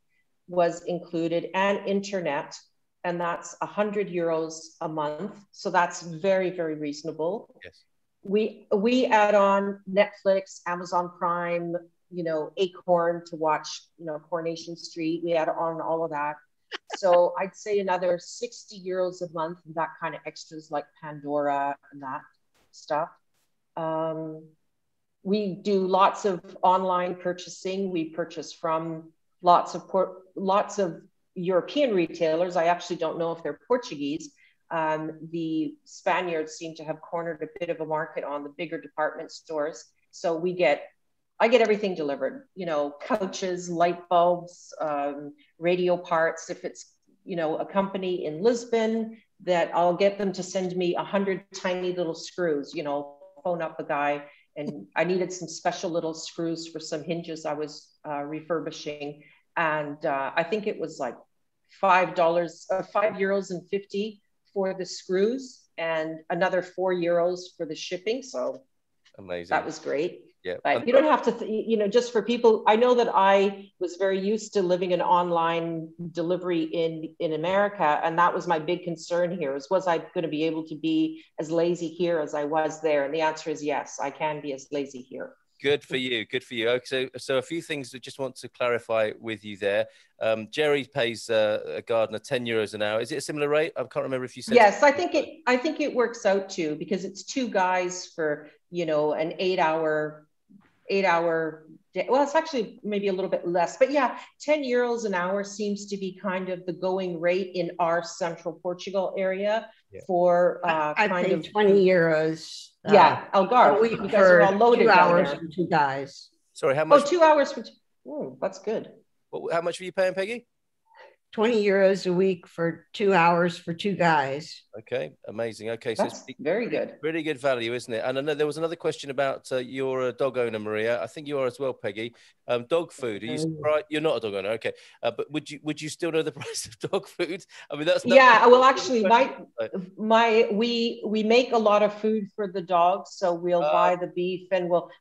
[SPEAKER 6] was included, and internet. And that's 100 euros a month. So that's very, very reasonable.
[SPEAKER 1] Yes.
[SPEAKER 6] We add on Netflix, Amazon Prime, Acorn to watch, Coronation Street. We add on all of that. So I'd say another 60 euros a month, and that kind of extras like Pandora and that stuff. We do lots of online purchasing. We purchase from lots of European retailers. I actually don't know if they're Portuguese. The Spaniards seem to have cornered a bit of a market on the bigger department stores. So I get everything delivered, couches, light bulbs, radio parts. If it's, a company in Lisbon, that I'll get them to send me 100 tiny little screws, phone up a guy. And I needed some special little screws for some hinges I was refurbishing. And I think it was like €5.50 for the screws and another €4 for the shipping. So
[SPEAKER 1] amazing.
[SPEAKER 6] That was great.
[SPEAKER 1] Yeah.
[SPEAKER 6] But you don't have to, just for people, I know that I was very used to living an online delivery in America. And that was my big concern here was I going to be able to be as lazy here as I was there? And the answer is yes, I can be as lazy here.
[SPEAKER 1] Good for you. Good for you. Okay, so a few things I just want to clarify with you there. Jerry pays a gardener €10 an hour. Is it a similar rate? I can't remember if you said.
[SPEAKER 6] Yes, I think it works out too, because it's 2 guys for, an 8-hour day. Well, it's actually maybe a little bit less, but yeah, €10 an hour seems to be kind of the going rate in our central Portugal area. Yeah. For
[SPEAKER 5] I pay €20.
[SPEAKER 6] Algarve.
[SPEAKER 5] A week you guys are all loaded 2 hours for 2 guys.
[SPEAKER 1] Sorry, how much?
[SPEAKER 6] 2 hours for. Oh, that's good.
[SPEAKER 1] How much were you paying, Peggy?
[SPEAKER 5] €20 a week for 2 hours for 2 guys.
[SPEAKER 1] Okay, amazing. Okay,
[SPEAKER 6] so it's very good.
[SPEAKER 1] Really good value, isn't it? And I know there was another question about you're a dog owner, Maria. I think you are as well, Peggy. Dog food. Are you surprised? You're not a dog owner, okay? But would you still know the price of dog food? I mean, that's not.
[SPEAKER 6] Yeah. Well, actually, we make a lot of food for the dogs, so we'll buy the beef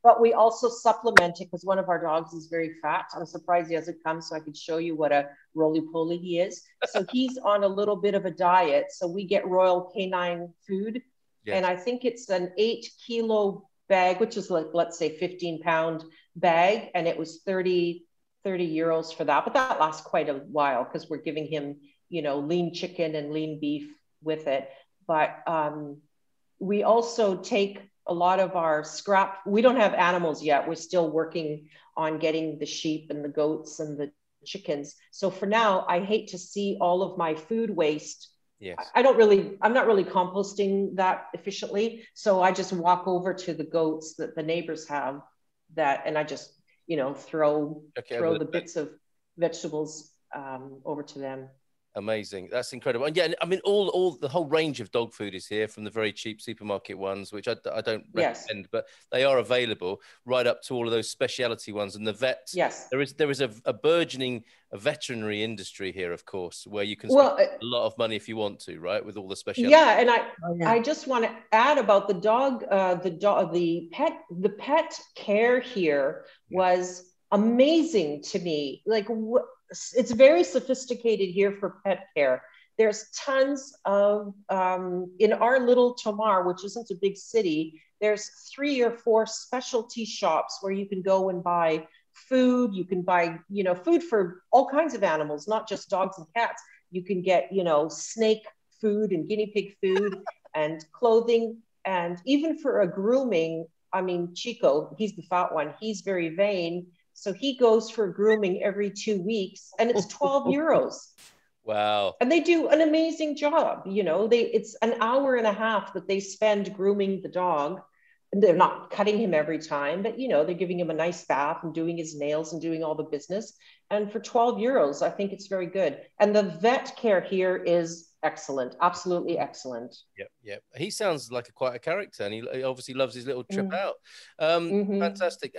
[SPEAKER 6] but we also supplement it because one of our dogs is very fat. I'm surprised he hasn't come, so I could show you what a roly-poly he is. So he's on a little bit of a diet. So we get Royal Canine food. Yes. And I think it's an 8-kilo bag, which is like, let's say 15-pound bag. And it was 30 euros for that. But that lasts quite a while because we're giving him, lean chicken and lean beef with it. But we also take a lot of our scrap. We don't have animals yet. We're still working on getting the sheep and the goats and the chickens. So for now, I hate to see all of my food waste. Yes. I'm not really composting that efficiently. So I just walk over to the goats that the neighbors have and I just, throw the bits of vegetables over to them.
[SPEAKER 1] Amazing. That's incredible. And yeah, I mean, all the whole range of dog food is here, from the very cheap supermarket ones, which I don't recommend, but they are available, right up to all of those specialty ones. And the vets,
[SPEAKER 6] yes,
[SPEAKER 1] there is a burgeoning veterinary industry here, of course, where you can spend a lot of money if you want to, right? With all the specialty.
[SPEAKER 6] Yeah. And I just want to add about the dog, the pet care here was amazing to me. Like, it's very sophisticated here for pet care. There's tons of, in our little Tomar, which isn't a big city, there's 3 or 4 specialty shops where you can go and buy food. You can buy, food for all kinds of animals, not just dogs and cats. You can get, snake food and guinea pig food and clothing. And even for a grooming, I mean, Chico, he's the fat one. He's very vain. So he goes for grooming every 2 weeks and it's 12 euros.
[SPEAKER 1] Wow.
[SPEAKER 6] And they do an amazing job. It's an hour and a half that they spend grooming the dog. And they're not cutting him every time, but they're giving him a nice bath and doing his nails and doing all the business. And for 12 euros, I think it's very good. And the vet care here is excellent, absolutely excellent.
[SPEAKER 1] Yep. He sounds like quite a character, and he obviously loves his little trip out. Fantastic.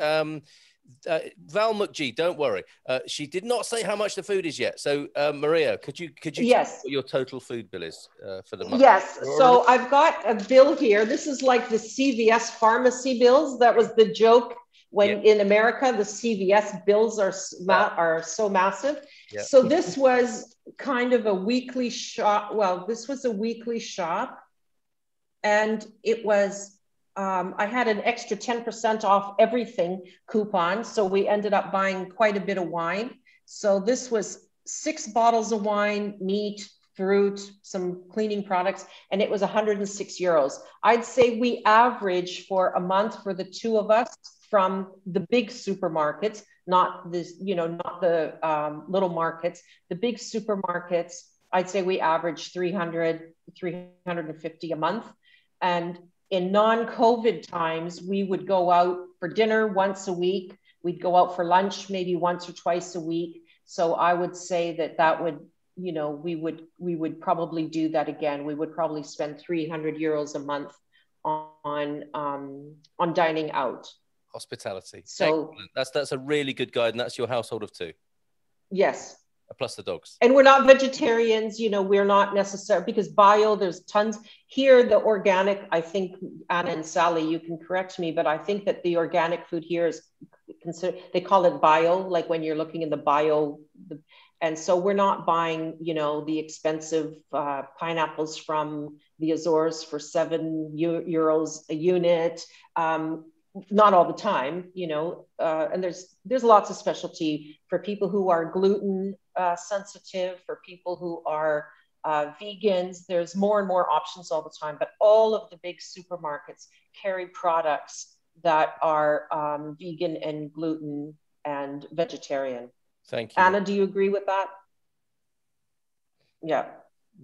[SPEAKER 1] Val McGee, don't worry. She did not say how much the food is yet. So, Maria, could you
[SPEAKER 6] yes.
[SPEAKER 1] tell what your total food bill is for the month?
[SPEAKER 6] Yes. So I've got a bill here. This is like the CVS pharmacy bills. That was the joke when in America the CVS bills are so massive. Yep. So this was kind of a weekly shop. Well, this was a weekly shop, and it was. I had an extra 10% off everything coupon. So we ended up buying quite a bit of wine. So this was 6 bottles of wine, meat, fruit, some cleaning products, and it was 106 euros. I'd say we average for a month for the 2 of us from the big supermarkets, not this, not the little markets, the big supermarkets. I'd say we average 300, 350 a month. And in non-COVID times, we would go out for dinner once a week. We'd go out for lunch maybe once or twice a week. So I would say that would, we would probably do that again. We would probably spend 300 euros a month on dining out.
[SPEAKER 1] Hospitality.
[SPEAKER 6] So
[SPEAKER 1] excellent. That's a really good guide, and that's your household of 2.
[SPEAKER 6] Yes.
[SPEAKER 1] Plus the dogs.
[SPEAKER 6] And we're not vegetarians, we're not necessarily, because bio, there's tons. Here, the organic, I think, Anna and Sally, you can correct me, but I think that the organic food here is considered, they call it bio, like when you're looking in the bio. And so we're not buying, the expensive pineapples from the Azores for 7 euros a unit. Not all the time, and there's lots of specialty for people who are gluten sensitive, for people who are vegans. There's more and more options all the time, but all of the big supermarkets carry products that are vegan and gluten and vegetarian.
[SPEAKER 1] Thank you.
[SPEAKER 6] Anna, do you agree with that? Yeah.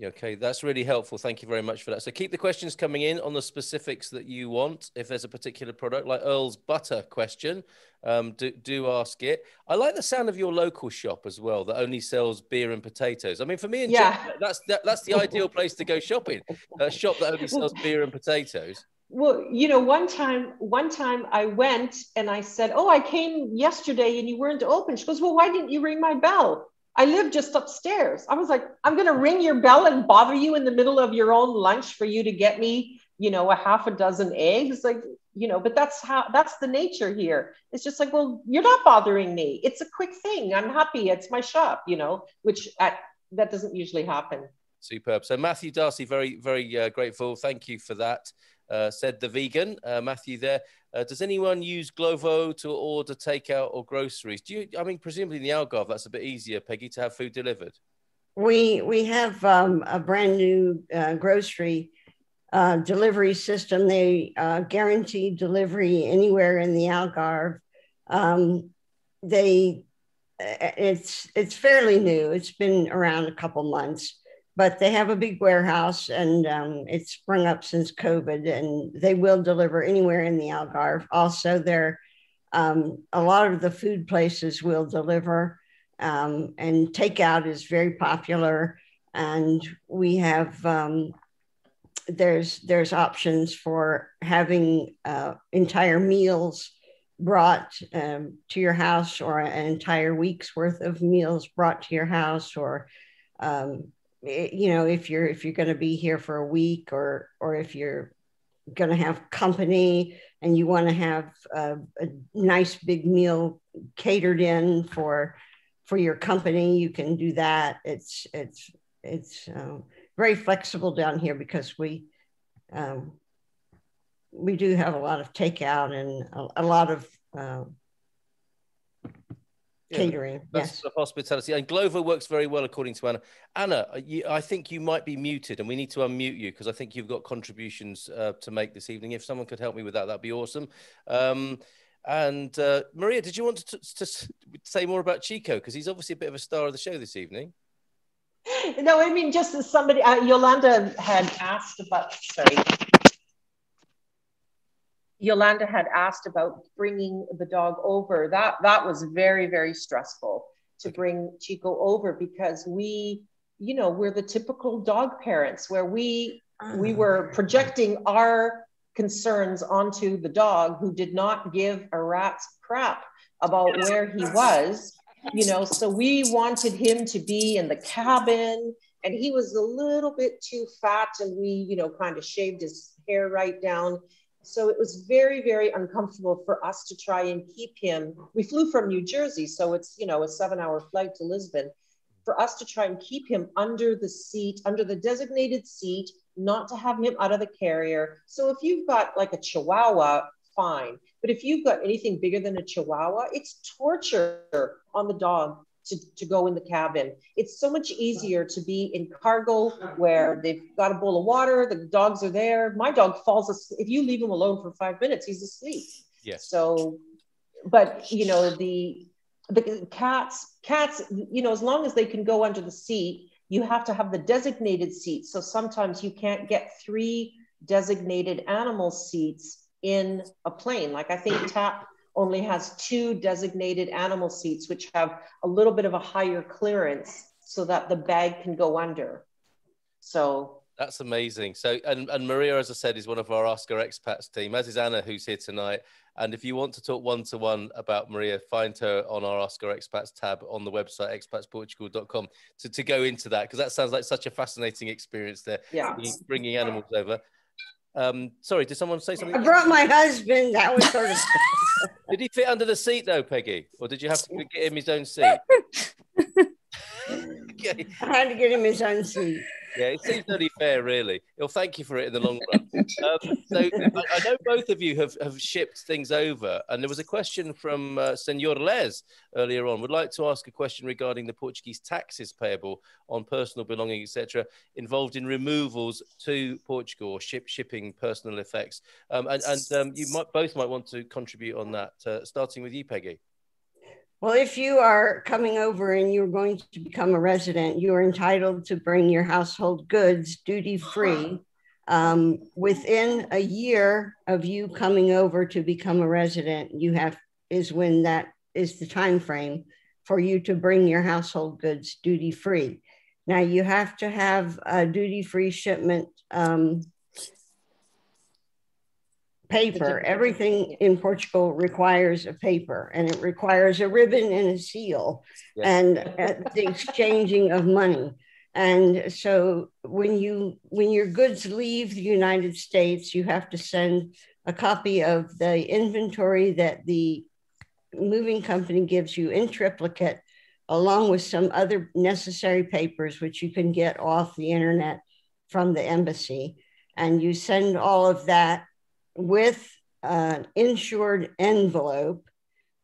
[SPEAKER 1] Okay, that's really helpful. Thank you very much for that. So keep the questions coming in on the specifics that you want. If there's a particular product, like Earl's butter question, do ask it. I like the sound of your local shop as well, that only sells beer and potatoes. I mean, for me, that's the ideal place to go shopping. A shop that only sells beer and potatoes.
[SPEAKER 6] Well, one time I went and I said, "Oh, I came yesterday and you weren't open." She goes, "Well, why didn't you ring my bell? I live just upstairs." I was like, "I'm going to ring your bell and bother you in the middle of your own lunch for you to get me, a half a dozen eggs." Like, but that's the nature here. It's just like, well, you're not bothering me. It's a quick thing. I'm happy. It's my shop, which that doesn't usually happen.
[SPEAKER 1] Superb. So Matthew Darcy, very, very grateful. Thank you for that. Said the vegan, Matthew there. Does anyone use Glovo to order takeout or groceries? Presumably in the Algarve, that's a bit easier, Peggy, to have food delivered.
[SPEAKER 5] We have a brand new grocery delivery system. They guarantee delivery anywhere in the Algarve. It's fairly new. It's been around a couple months. But they have a big warehouse, and it's sprung up since COVID, and they will deliver anywhere in the Algarve. Also, a lot of the food places will deliver, and takeout is very popular. And we have there's options for having entire meals brought to your house, or an entire week's worth of meals brought to your house, or if you're going to be here for a week, or if you're going to have company and you want to have a nice big meal catered in for your company, you can do that. It's it's very flexible down here because we do have a lot of takeout and a lot of catering.
[SPEAKER 1] That's the hospitality. And Glovo works very well, according to Anna. Anna, I think you might be muted, and we need to unmute you because I think you've got contributions to make this evening. If someone could help me with that, that'd be awesome. And Maria, did you want to say more about Chico? Because he's obviously a bit of a star of the show this evening.
[SPEAKER 6] No, I mean, just as somebody, Yolanda had asked about, Yolanda had asked about bringing the dog over. That was very, very stressful to bring Chico over because we, you know, we're the typical dog parents where we were projecting our concerns onto the dog who did not give a rat's crap about where he was, you know, so we wanted him to be in the cabin and he was a little bit too fat and we, you know, kind of shaved his hair right down. So it was very, very uncomfortable for us to try and keep him. We flew from New Jersey, so it's, you know, a 7-hour flight to Lisbon. For us to try and keep him under the seat, under the designated seat, not to have him out of the carrier. So if you've got like a Chihuahua, fine. But if you've got anything bigger than a Chihuahua, it's torture on the dog to go in the cabin. It's so much easier to be in cargo where they've got a bowl of water, the dogs are there. My dog falls asleep. If you leave him alone for 5 minutes, he's asleep.
[SPEAKER 1] Yes.
[SPEAKER 6] So, but you know, the cats, you know, as long as they can go under the seat, you have to have the designated seat. So sometimes you can't get 3 designated animal seats in a plane. Like I think TAP only has 2 designated animal seats, which have a little bit of a higher clearance so that the bag can go under. So
[SPEAKER 1] that's amazing. So, and Maria, as I said, is one of our Ask Our Expats team, as is Anna, who's here tonight. And if you want to talk one-to-one about Maria, find her on our Ask Our Expats tab on the website, expatsportugal.com, to go into that, because that sounds like such a fascinating experience there, bringing animals over. Sorry, did someone say something?
[SPEAKER 5] I brought my husband. That was sort of...
[SPEAKER 1] Did he fit under the seat though, Peggy? Or did you have to get him his own seat?
[SPEAKER 5] I had to get him his own seat.
[SPEAKER 1] Yeah, it seems only fair, really. Well, thank you for it in the long run. So I know both of you have shipped things over, and there was a question from Senor Les earlier on. Would like to ask a question regarding the Portuguese taxes payable on personal belongings, etc., involved in removals to Portugal or shipping personal effects. You both might want to contribute on that, starting with you, Peggy.
[SPEAKER 5] Well, if you are coming over and you're going to become a resident, you are entitled to bring your household goods duty-free within a year of you coming over to become a resident. Is when that is the time frame for you to bring your household goods duty-free. Now you have to have a duty-free shipment paper. Everything in Portugal requires a paper, and it requires a ribbon and a seal, and the exchanging of money. And so when your goods leave the United States, you have to send a copy of the inventory that the moving company gives you in triplicate, along with some other necessary papers, which you can get off the internet from the embassy. And you send all of that with an insured envelope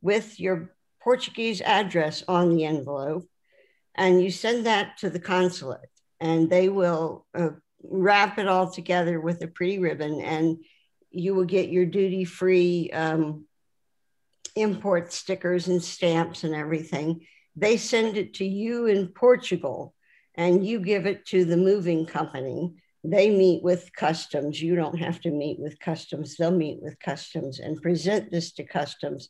[SPEAKER 5] with your Portuguese address on the envelope, and you send that to the consulate, and they will wrap it all together with a pretty ribbon, and you will get your duty-free import stickers and stamps and everything. They send it to you in Portugal, and you give it to the moving company. They meet with customs. You don't have to meet with customs. They'll meet with customs and present this to customs.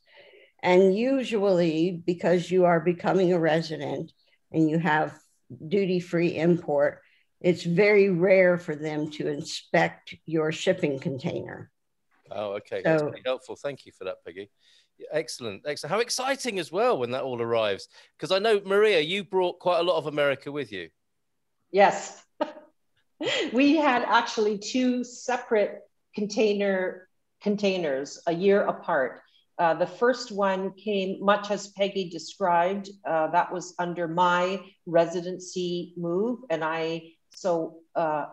[SPEAKER 5] And usually, because you are becoming a resident and you have duty-free import, it's very rare for them to inspect your shipping container.
[SPEAKER 1] Oh, okay. That's pretty helpful. Thank you for that, Peggy. Excellent. Excellent. How exciting as well when that all arrives. Because I know, Maria, you brought quite a lot of America with you.
[SPEAKER 6] Yes. We had actually 2 separate containers a year apart. The first one came much as Peggy described. That was under my residency move. And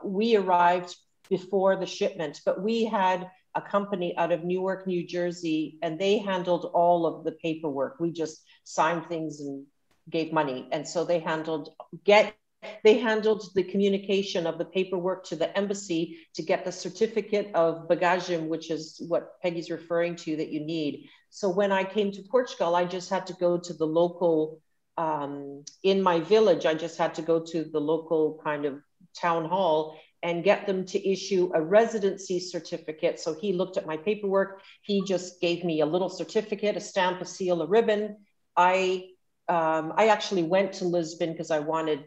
[SPEAKER 6] we arrived before the shipment, but we had a company out of Newark, New Jersey, and they handled all of the paperwork. We just signed things and gave money. And so they handled the communication of the paperwork to the embassy to get the certificate of bagagem, which is what Peggy's referring to that you need. So when I came to Portugal, I just had to go to the local, in my village, I just had to go to the local kind of town hall and get them to issue a residency certificate. So he looked at my paperwork. He just gave me a little certificate, a stamp, a seal, a ribbon. I actually went to Lisbon because I wanted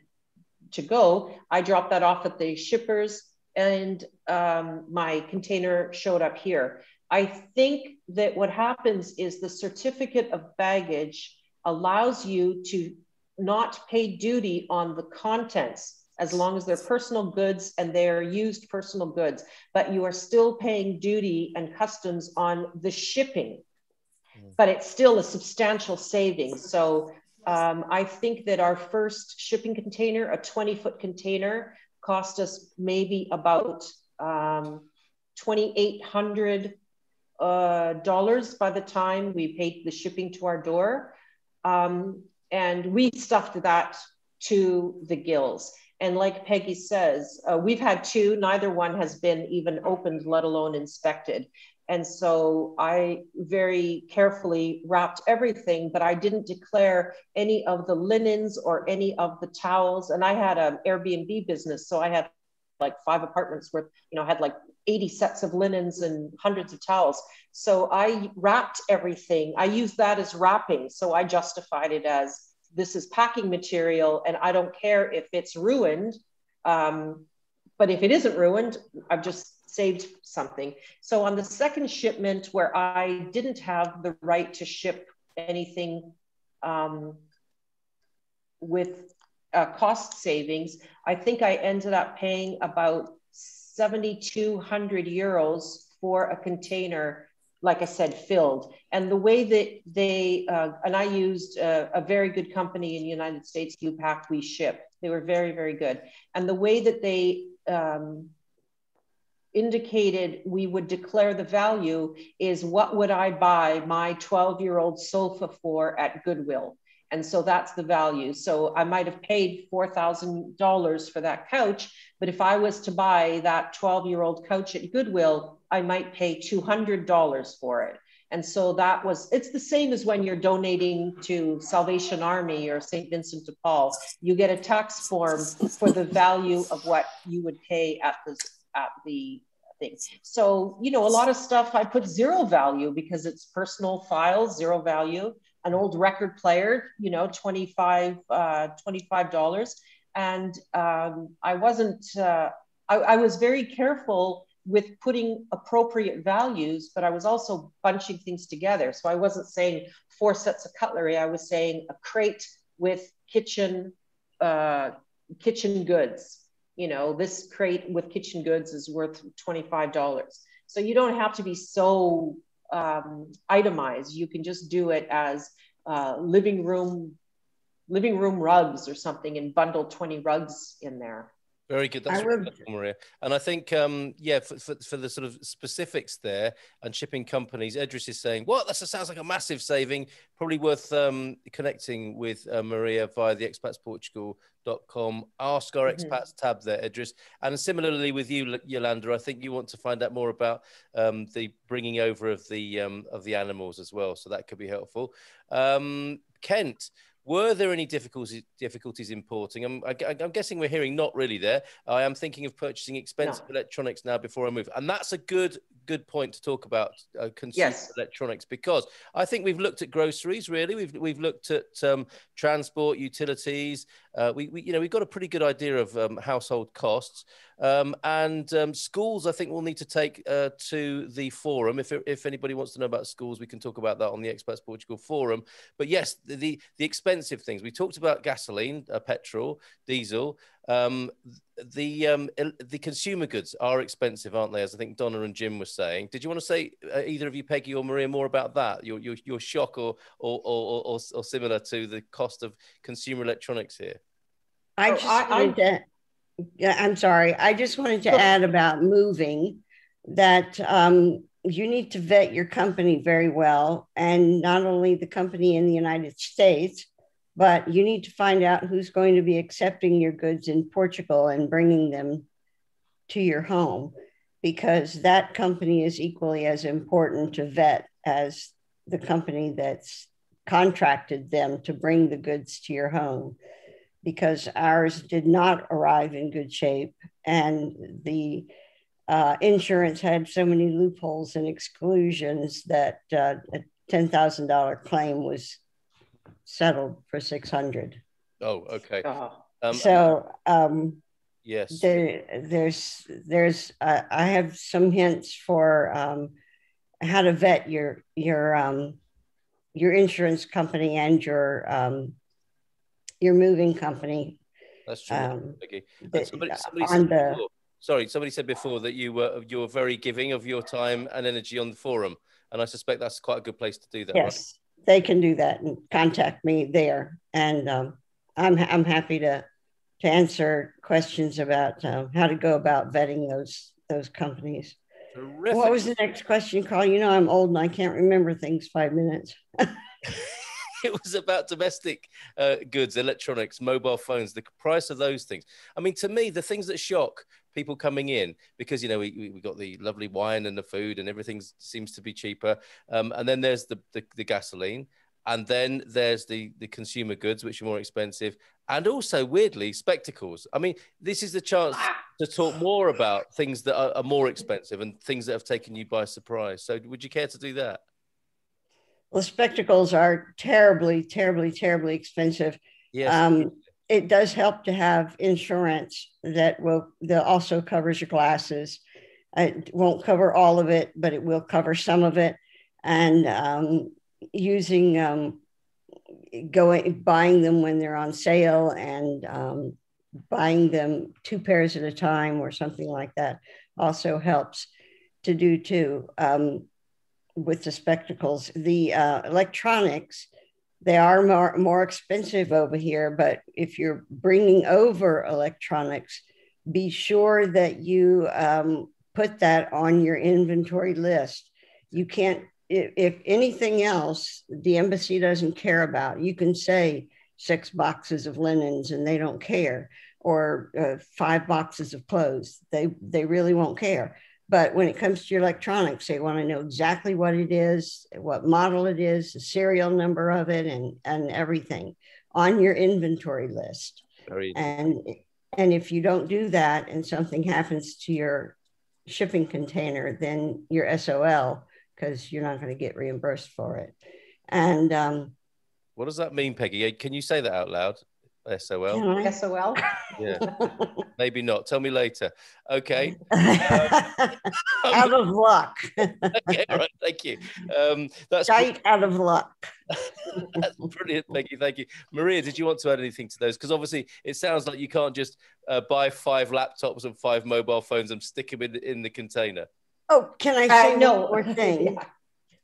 [SPEAKER 6] to go. I dropped that off at the shippers, and my container showed up here. I think that what happens is the certificate of baggage allows you to not pay duty on the contents as long as they're personal goods and they're used personal goods, but you are still paying duty and customs on the shipping, but it's still a substantial savings. So I think that our first shipping container, a 20-foot container, cost us maybe about $2,800 by the time we paid the shipping to our door. And we stuffed that to the gills. And like Peggy says, we've had two, neither one has been even opened, let alone inspected. And so I very carefully wrapped everything, but I didn't declare any of the linens or any of the towels. And I had an Airbnb business, so I had like 5 apartments worth, had like 80 sets of linens and hundreds of towels. So I wrapped everything. I used that as wrapping. So I justified it as, this is packing material and I don't care if it's ruined. But if it isn't ruined, I've just saved something. So on the second shipment where I didn't have the right to ship anything with cost savings, I think I ended up paying about 7,200 euros for a container, like I said, filled. And the way that they, and I used a very good company in the United States, You Pack, We Ship. They were very, very good. And the way that they indicated we would declare the value is, what would I buy my 12-year-old sofa for at Goodwill? And so that's the value. So I might have paid $4,000 for that couch, but if I was to buy that 12-year-old couch at Goodwill, I might pay $200 for it. And so it's the same as when you're donating to Salvation Army or St. Vincent de Paul. You get a tax form for the value of what you would pay at the thing. So, a lot of stuff I put 0 value because it's personal files, 0 value. An old record player, $25. And I was very careful with putting appropriate values, but I was also bunching things together. So I wasn't saying 4 sets of cutlery. I was saying a crate with kitchen goods. This crate with kitchen goods is worth $25. So you don't have to be so itemized. You can just do it as living room rugs or something and bundle 20 rugs in there.
[SPEAKER 1] Very good. That's really helpful, Maria. And I think, for the sort of specifics there and shipping companies, Edris is saying, what? That sounds like a massive saving. Probably worth connecting with Maria via the expatsportugal.com. Ask Our Expats tab there, Edris. And similarly with you, Yolanda, I think you want to find out more about the bringing over of the animals as well. So that could be helpful. Kent, were there any difficulties importing? I'm guessing we're hearing not really there. I am thinking of purchasing expensive electronics now before I move. And that's a good point to talk about consumer electronics, because I think we've looked at groceries, really. We've looked at transport, utilities. We've got a pretty good idea of household costs. And schools, I think we'll need to take to the forum. If anybody wants to know about schools, we can talk about that on the Expats Portugal forum. But yes, the expensive things. We talked about gasoline, petrol, diesel. The consumer goods are expensive, aren't they? As I think Donna and Jim were saying. Did you want to say, either of you, Peggy or Maria, more about that? Your shock or similar to the cost of consumer electronics here?
[SPEAKER 5] I'm sorry. I just wanted to add about moving that you need to vet your company very well, and not only the company in the United States, but you need to find out who's going to be accepting your goods in Portugal and bringing them to your home, because that company is equally as important to vet as the company that's contracted them to bring the goods to your home, because ours did not arrive in good shape. And the insurance had so many loopholes and exclusions that a $10,000 claim was settled for 600.
[SPEAKER 1] Oh, okay. Yes,
[SPEAKER 5] there's I have some hints for how to vet your insurance company and your moving company.
[SPEAKER 1] That's true. Somebody said before that you were very giving of your time and energy on the forum, and I suspect that's quite a good place to do that.
[SPEAKER 5] Yes, right? They can do that and contact me there, and I'm happy to answer questions about how to go about vetting those companies.
[SPEAKER 1] Terrific.
[SPEAKER 5] What was the next question, Carl? You know, I'm old and I can't remember things 5 minutes.
[SPEAKER 1] It was about domestic goods, electronics, mobile phones, the price of those things. I mean, to me, the things that shock people coming in, because, you know, we got the lovely wine and the food and everything seems to be cheaper. And then there's the gasoline. And then there's the consumer goods, which are more expensive. And also, weirdly, spectacles. I mean, this is the chance to talk more about things that are more expensive and things that have taken you by surprise. So would you care to do that?
[SPEAKER 5] Well, spectacles are terribly, terribly, terribly expensive.
[SPEAKER 1] Yes.
[SPEAKER 5] It does help to have insurance that also covers your glasses. It won't cover all of it, but it will cover some of it. And buying them when they're on sale, and buying them 2 pairs at a time or something like that also helps to do too. With the spectacles, the electronics, they are more expensive over here, but if you're bringing over electronics, be sure that you put that on your inventory list. You can't, if anything else the embassy doesn't care about, you can say 6 boxes of linens and they don't care, or 5 boxes of clothes. They really won't care. But when it comes to your electronics, they want to know exactly what it is, what model it is, the serial number of it, and everything on your inventory list. And if you don't do that and something happens to your shipping container, then you're SOL, because you're not going to get reimbursed for it. And
[SPEAKER 1] what does that mean, Peggy? Can you say that out loud? SOL?
[SPEAKER 6] SOL?
[SPEAKER 1] Yeah, maybe not. Tell me later. Okay.
[SPEAKER 5] Out of luck.
[SPEAKER 1] Okay, all right. Thank you. That's
[SPEAKER 5] out of luck.
[SPEAKER 1] That's brilliant, Peggy. Thank you. Maria, did you want to add anything to those? Because obviously it sounds like you can't just buy 5 laptops and 5 mobile phones and stick them in the container.
[SPEAKER 5] Oh, can I say one more thing?
[SPEAKER 6] Yeah.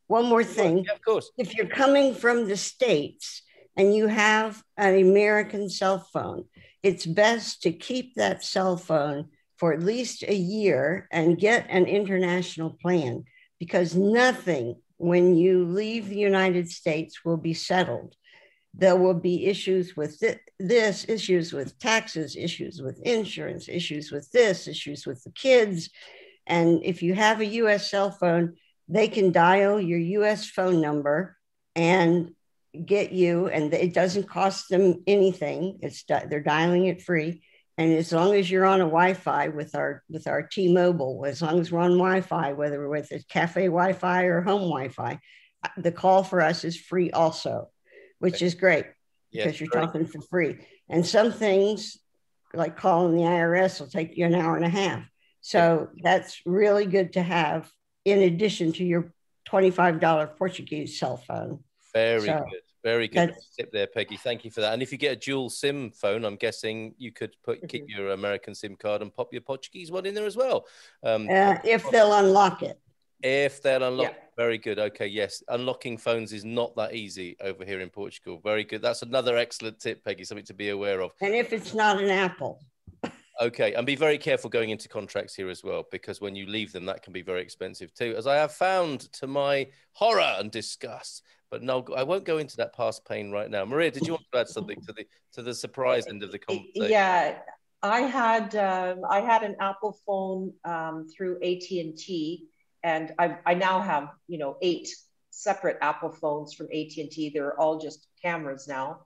[SPEAKER 5] One more thing.
[SPEAKER 1] Yeah, of course.
[SPEAKER 5] If you're coming from the States and you have an American cell phone, it's best to keep that cell phone for at least a year and get an international plan, because nothing when you leave the United States will be settled. There will be issues with this, issues with taxes, issues with insurance, issues with this, issues with the kids. And if you have a US cell phone, they can dial your US phone number and get you, and it doesn't cost them anything. They're dialing it free. And as long as you're on a Wi-Fi with our T-Mobile, as long as we're on Wi-Fi, whether we're with a cafe Wi-Fi or home Wi-Fi, the call for us is free also, which is great, because you're talking for free. And some things, like calling the IRS, will take you an hour and a half. So that's really good to have, in addition to your $25 Portuguese cell phone.
[SPEAKER 1] Very good. Very good tip there, Peggy. Thank you for that. And if you get a dual SIM phone, I'm guessing you could keep your American SIM card and pop your Portuguese one in there as well.
[SPEAKER 5] If they'll unlock it.
[SPEAKER 1] If they'll unlock it. Very good. Okay, yes. Unlocking phones is not that easy over here in Portugal. Very good. That's another excellent tip, Peggy, something to be aware of.
[SPEAKER 5] And if it's not an Apple.
[SPEAKER 1] Okay, and be very careful going into contracts here as well, because when you leave them, that can be very expensive too, as I have found to my horror and disgust. But no, I won't go into that past pain right now. Maria, did you want to add something to the surprise end of the conversation?
[SPEAKER 6] Yeah, I had an Apple phone through AT&T, and I now have 8 separate Apple phones from AT&T. They're all just cameras now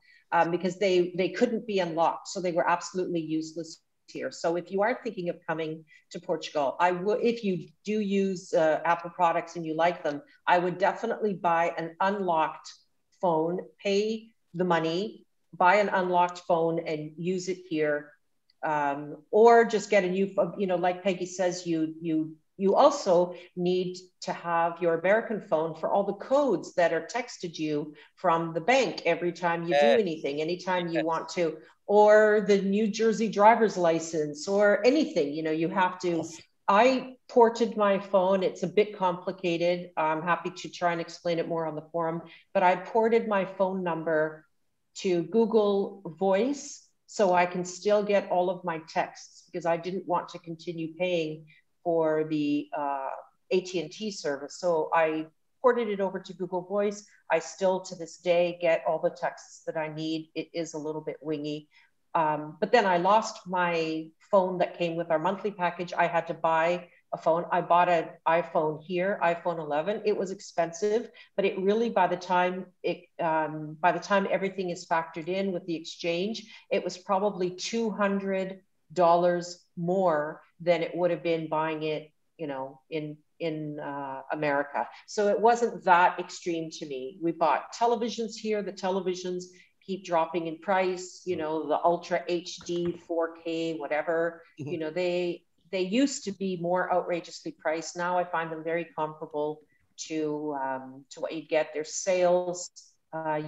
[SPEAKER 6] because they couldn't be unlocked, so they were absolutely useless here. So if you are thinking of coming to Portugal, if you do use Apple products and you like them, I would definitely buy an unlocked phone, pay the money, buy an unlocked phone and use it here, or just get a new phone. Like Peggy says, you also need to have your American phone for all the codes that are texted you from the bank every time you do anything, anytime you want to, or the New Jersey driver's license or anything, you have to. I ported my phone. It's a bit complicated. I'm happy to try and explain it more on the forum, but I ported my phone number to Google Voice so I can still get all of my texts, because I didn't want to continue paying for the AT&T service. So I ported it over to Google Voice. I still, to this day, get all the texts that I need. It is a little bit wingy. But then I lost my phone that came with our monthly package. I had to buy a phone. I bought an iPhone here, iPhone 11. It was expensive, but it really, by the time everything is factored in with the exchange, it was probably $200 more than it would have been buying it, in America. So it wasn't that extreme to me. We bought televisions here. The televisions keep dropping in price, the Ultra HD, 4K, whatever, they used to be more outrageously priced. Now I find them very comparable to what you get. There's sales.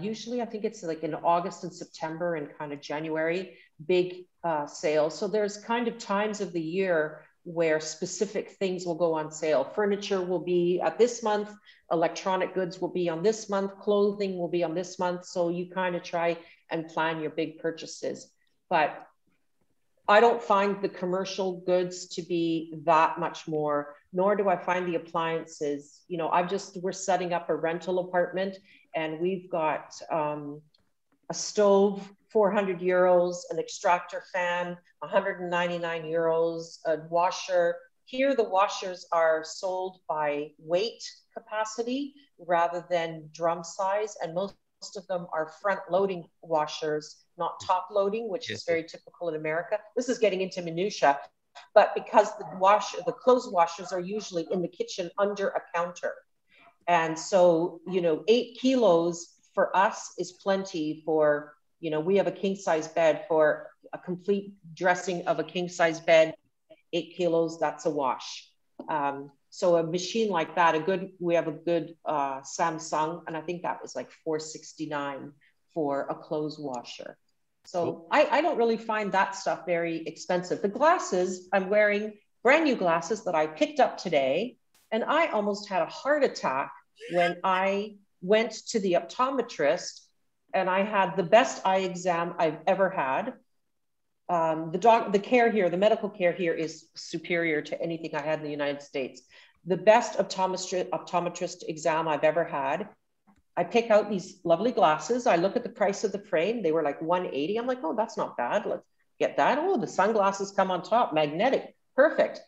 [SPEAKER 6] Usually I think it's like in August and September and kind of January, big sales. So there's kind of times of the year where specific things will go on sale. Furniture will be at this month, electronic goods will be on this month, clothing will be on this month. So you kind of try and plan your big purchases. But I don't find the commercial goods to be that much more, nor do I find the appliances. We're setting up a rental apartment, and we've got a stove, 400 euros, an extractor fan, 199 euros, a washer. Here, the washers are sold by weight capacity rather than drum size, and most of them are front loading washers, not top loading, which is very typical in America. This is getting into minutia, but because the clothes washers are usually in the kitchen under a counter. And so, 8 kilos for us is plenty for, we have a king size bed. For a complete dressing of a king size bed, 8 kilos, that's a wash. So a machine like that, we have a good Samsung, and I think that was like $469 for a clothes washer. So I don't really find that stuff very expensive. The glasses, I'm wearing brand new glasses that I picked up today, and I almost had a heart attack when I went to the optometrist, and I had the best eye exam I've ever had. The medical care here is superior to anything I had in the United States. The best optometrist exam I've ever had. I pick out these lovely glasses. I look at the price of the frame. They were like $180. I'm like, oh, that's not bad. Let's get that. Oh, the sunglasses come on top, magnetic, perfect.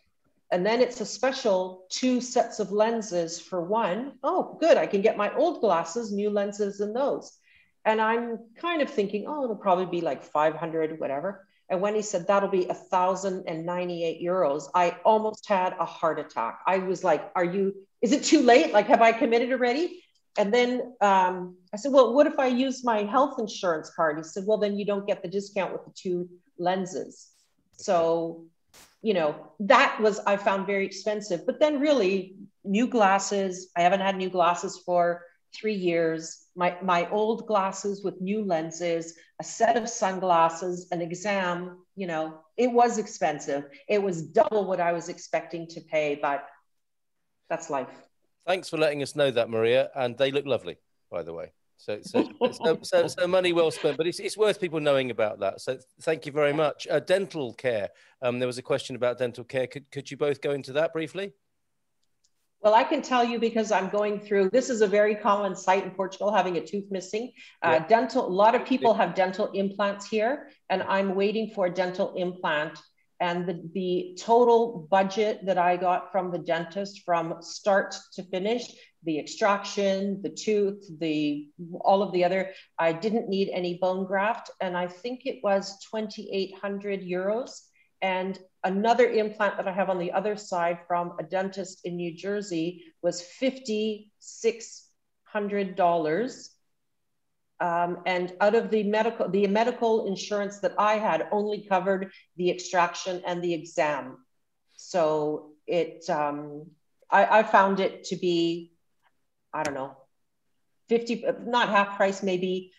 [SPEAKER 6] And then it's a special 2 sets of lenses for one. Oh, good. I can get my old glasses, new lenses in those. And I'm kind of thinking, oh, it'll probably be like 500, whatever. And when he said that'll be 1,098 euros, I almost had a heart attack. I was like, is it too late? Like, have I committed already? And then I said, well, what if I use my health insurance card? He said, well, then you don't get the discount with the 2 lenses. So, I found very expensive. But then really, new glasses, I haven't had new glasses for 3 years. my old glasses with new lenses, a set of sunglasses, an exam. You know, it was expensive. It was double what I was expecting to pay, but that's life.
[SPEAKER 1] Thanks for letting us know that, Maria. And they look lovely, by the way. So money well spent, but it's worth people knowing about that. So thank you very much. Dental care. There was a question about dental care. Could you both go into that briefly?
[SPEAKER 6] Well, I can tell you because I'm going through, this is a very common sight in Portugal, having a tooth missing. A lot of people have dental implants here, and I'm waiting for a dental implant. And the total budget that I got from the dentist from start to finish, the extraction, the tooth, all of the other, I didn't need any bone graft. And I think it was 2,800 euros. And another implant that I have on the other side from a dentist in New Jersey was $5,600. And out of the medical insurance that I had only covered the extraction and the exam. So I found it to be, I don't know, 50, not half price, maybe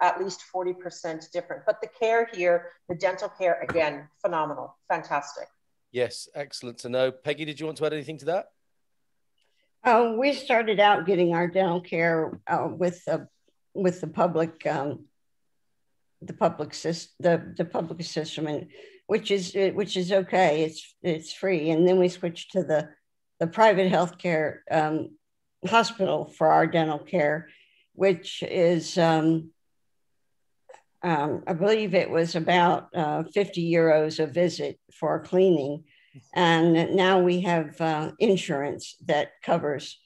[SPEAKER 6] at least 40% different. But the care here, the dental care, again, phenomenal, fantastic.
[SPEAKER 1] Yes, excellent to know. Peggy, did you want to add anything to that?
[SPEAKER 5] We started out getting our dental care with the public system, and which is okay. It's free, and then we switched to the private healthcare hospital for our dental care, which is I believe it was about 50 euros a visit for cleaning, and now we have insurance that covers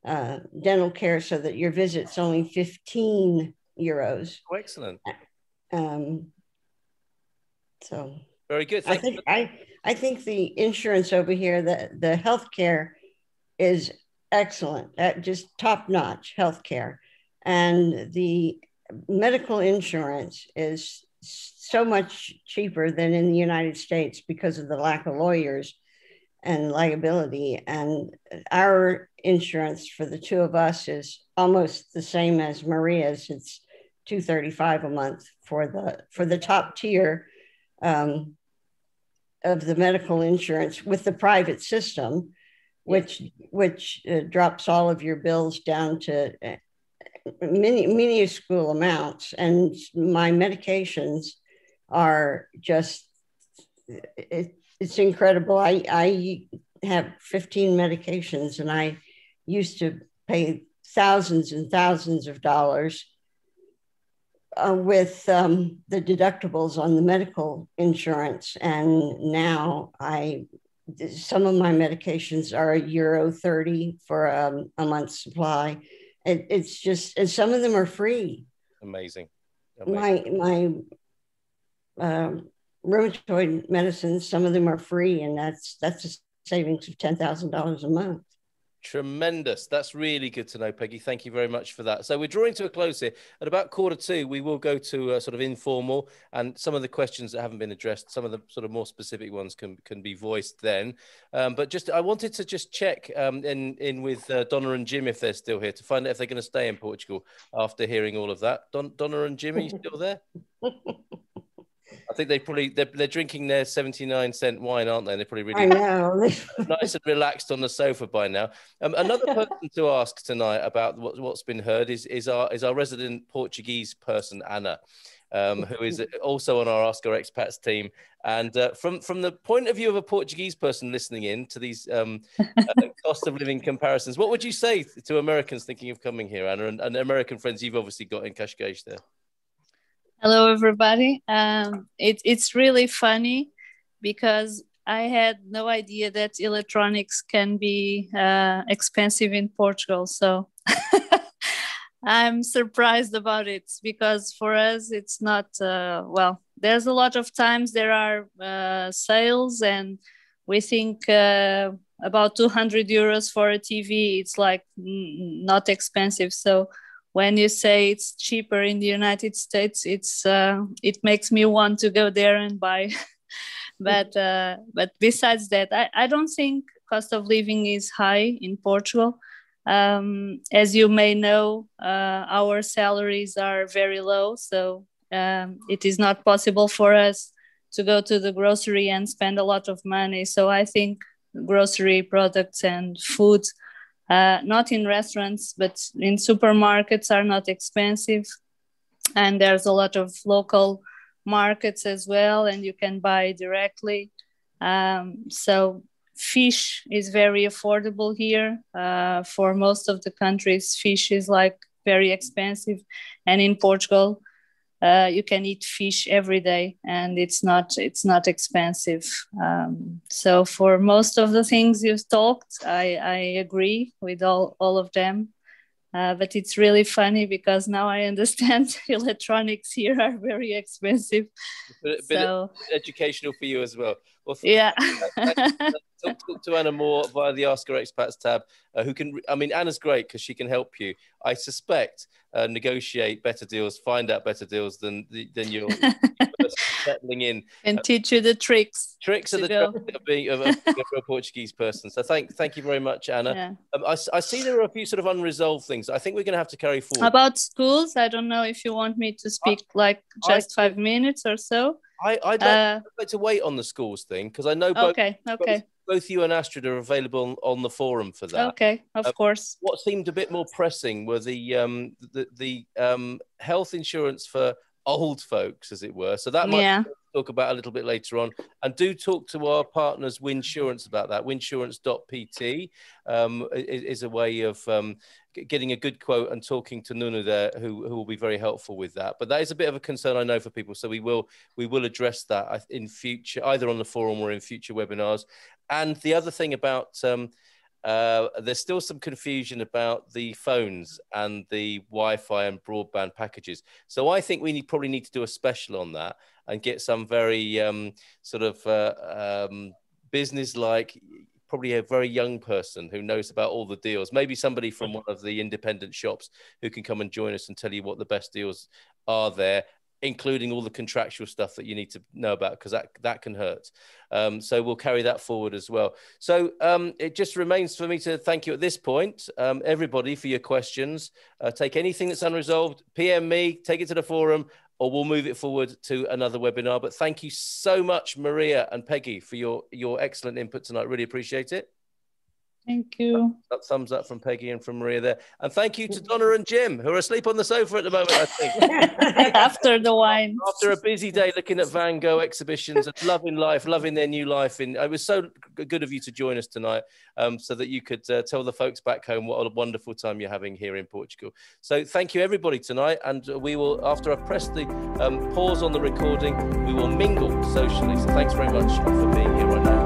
[SPEAKER 5] dental care, so that your visit's only 15 euros.
[SPEAKER 1] Oh, excellent.
[SPEAKER 5] So
[SPEAKER 1] very good.
[SPEAKER 5] I think the insurance over here, the healthcare is excellent, just top-notch healthcare, and the medical insurance is so much cheaper than in the United States because of the lack of lawyers and liability. And our insurance for the two of us is almost the same as Maria's. It's $235 a month for the top tier of the medical insurance with the private system, which drops all of your bills down to minuscule amounts. And my medications are just, it's incredible. I have 15 medications, and I used to pay thousands and thousands of dollars with the deductibles on the medical insurance. And now some of my medications are €30 for a month's supply. It's just, and some of them are free.
[SPEAKER 1] Amazing.
[SPEAKER 5] My rheumatoid medicines, some of them are free, and that's a savings of $10,000 a month.
[SPEAKER 1] Tremendous. That's really good to know, Peggy. Thank you very much for that. So we're drawing to a close here. At about 1:45, we will go to a sort of informal, and some of the questions that haven't been addressed, some of the sort of more specific ones can be voiced then. But just, I wanted to just check in with Donna and Jim, if they're still here, to find out if they're going to stay in Portugal after hearing all of that. Donna and Jim, are you still there? I think they're drinking their 79-cent wine, aren't they? They're probably really nice and relaxed on the sofa by now. Another person to ask tonight about what's been heard is our resident Portuguese person, Anna, who is also on our Ask Our Expats team. And from the point of view of a Portuguese person listening in to these cost of living comparisons, what would you say to Americans thinking of coming here, Anna, and American friends you've obviously got in Cascais there?
[SPEAKER 7] Hello, everybody. It's really funny because I had no idea that electronics can be expensive in Portugal. So I'm surprised about it, because for us, it's not, well, there's a lot of times there are sales, and we think about 200 euros for a TV. It's like not expensive. So when you say it's cheaper in the United States, it makes me want to go there and buy. But besides that, I don't think cost of living is high in Portugal. As you may know, our salaries are very low, so it is not possible for us to go to the grocery and spend a lot of money. So I think grocery products and food, not in restaurants, but in supermarkets, are not expensive. And there's a lot of local markets as well, and you can buy directly. So fish is very affordable here. For most of the countries, fish is like very expensive. And in Portugal, you can eat fish every day and it's not expensive. So for most of the things you've talked, I agree with all of them. But it's really funny because now I understand electronics here are very expensive.
[SPEAKER 1] Bit educational for you as well. Well,
[SPEAKER 7] yeah.
[SPEAKER 1] Talk to Anna more via the Ask Our Expats tab, who can, I mean, Anna's great because she can help you. I suspect negotiate better deals, find out better deals than you're settling in.
[SPEAKER 7] And teach you the tricks.
[SPEAKER 1] Tricks of being a real Portuguese person. So thank you very much, Anna. Yeah. I see there are a few sort of unresolved things. I think we're going to have to carry forward.
[SPEAKER 7] About schools, I don't know if you want me to speak just 5 minutes or so.
[SPEAKER 1] I'd like to wait on the schools thing because I know both you and Astrid are available on the forum for that.
[SPEAKER 7] Okay, of course.
[SPEAKER 1] What seemed a bit more pressing were the health insurance for old folks, as it were. So that might talk about a little bit later on. And do talk to our partners, Winsurance, about that. Winsurance.pt is a way of getting a good quote and talking to Nunu there, who will be very helpful with that. But that is a bit of a concern, I know, for people. So we will address that in future, either on the forum or in future webinars. And the other thing about there's still some confusion about the phones and the Wi-Fi and broadband packages. So I think we probably need to do a special on that and get some very sort of business-like, probably a very young person who knows about all the deals. Maybe somebody from one of the independent shops who can come and join us and tell you what the best deals are there, including all the contractual stuff that you need to know about, because that can hurt. So we'll carry that forward as well. So it just remains for me to thank you at this point, everybody, for your questions. Take anything that's unresolved, PM me, take it to the forum, or we'll move it forward to another webinar. But thank you so much, Maria and Peggy, for your excellent input tonight. Really appreciate it.
[SPEAKER 7] Thank you.
[SPEAKER 1] Thumbs up from Peggy and from Maria there. And thank you to Donna and Jim, who are asleep on the sofa at the moment, I think.
[SPEAKER 7] After the wine.
[SPEAKER 1] After a busy day looking at Van Gogh exhibitions and loving life, loving their new life. It was so good of you to join us tonight so that you could tell the folks back home what a wonderful time you're having here in Portugal. So thank you, everybody, tonight. And we will, after I've pressed the pause on the recording, we will mingle socially. So thanks very much for being here right now.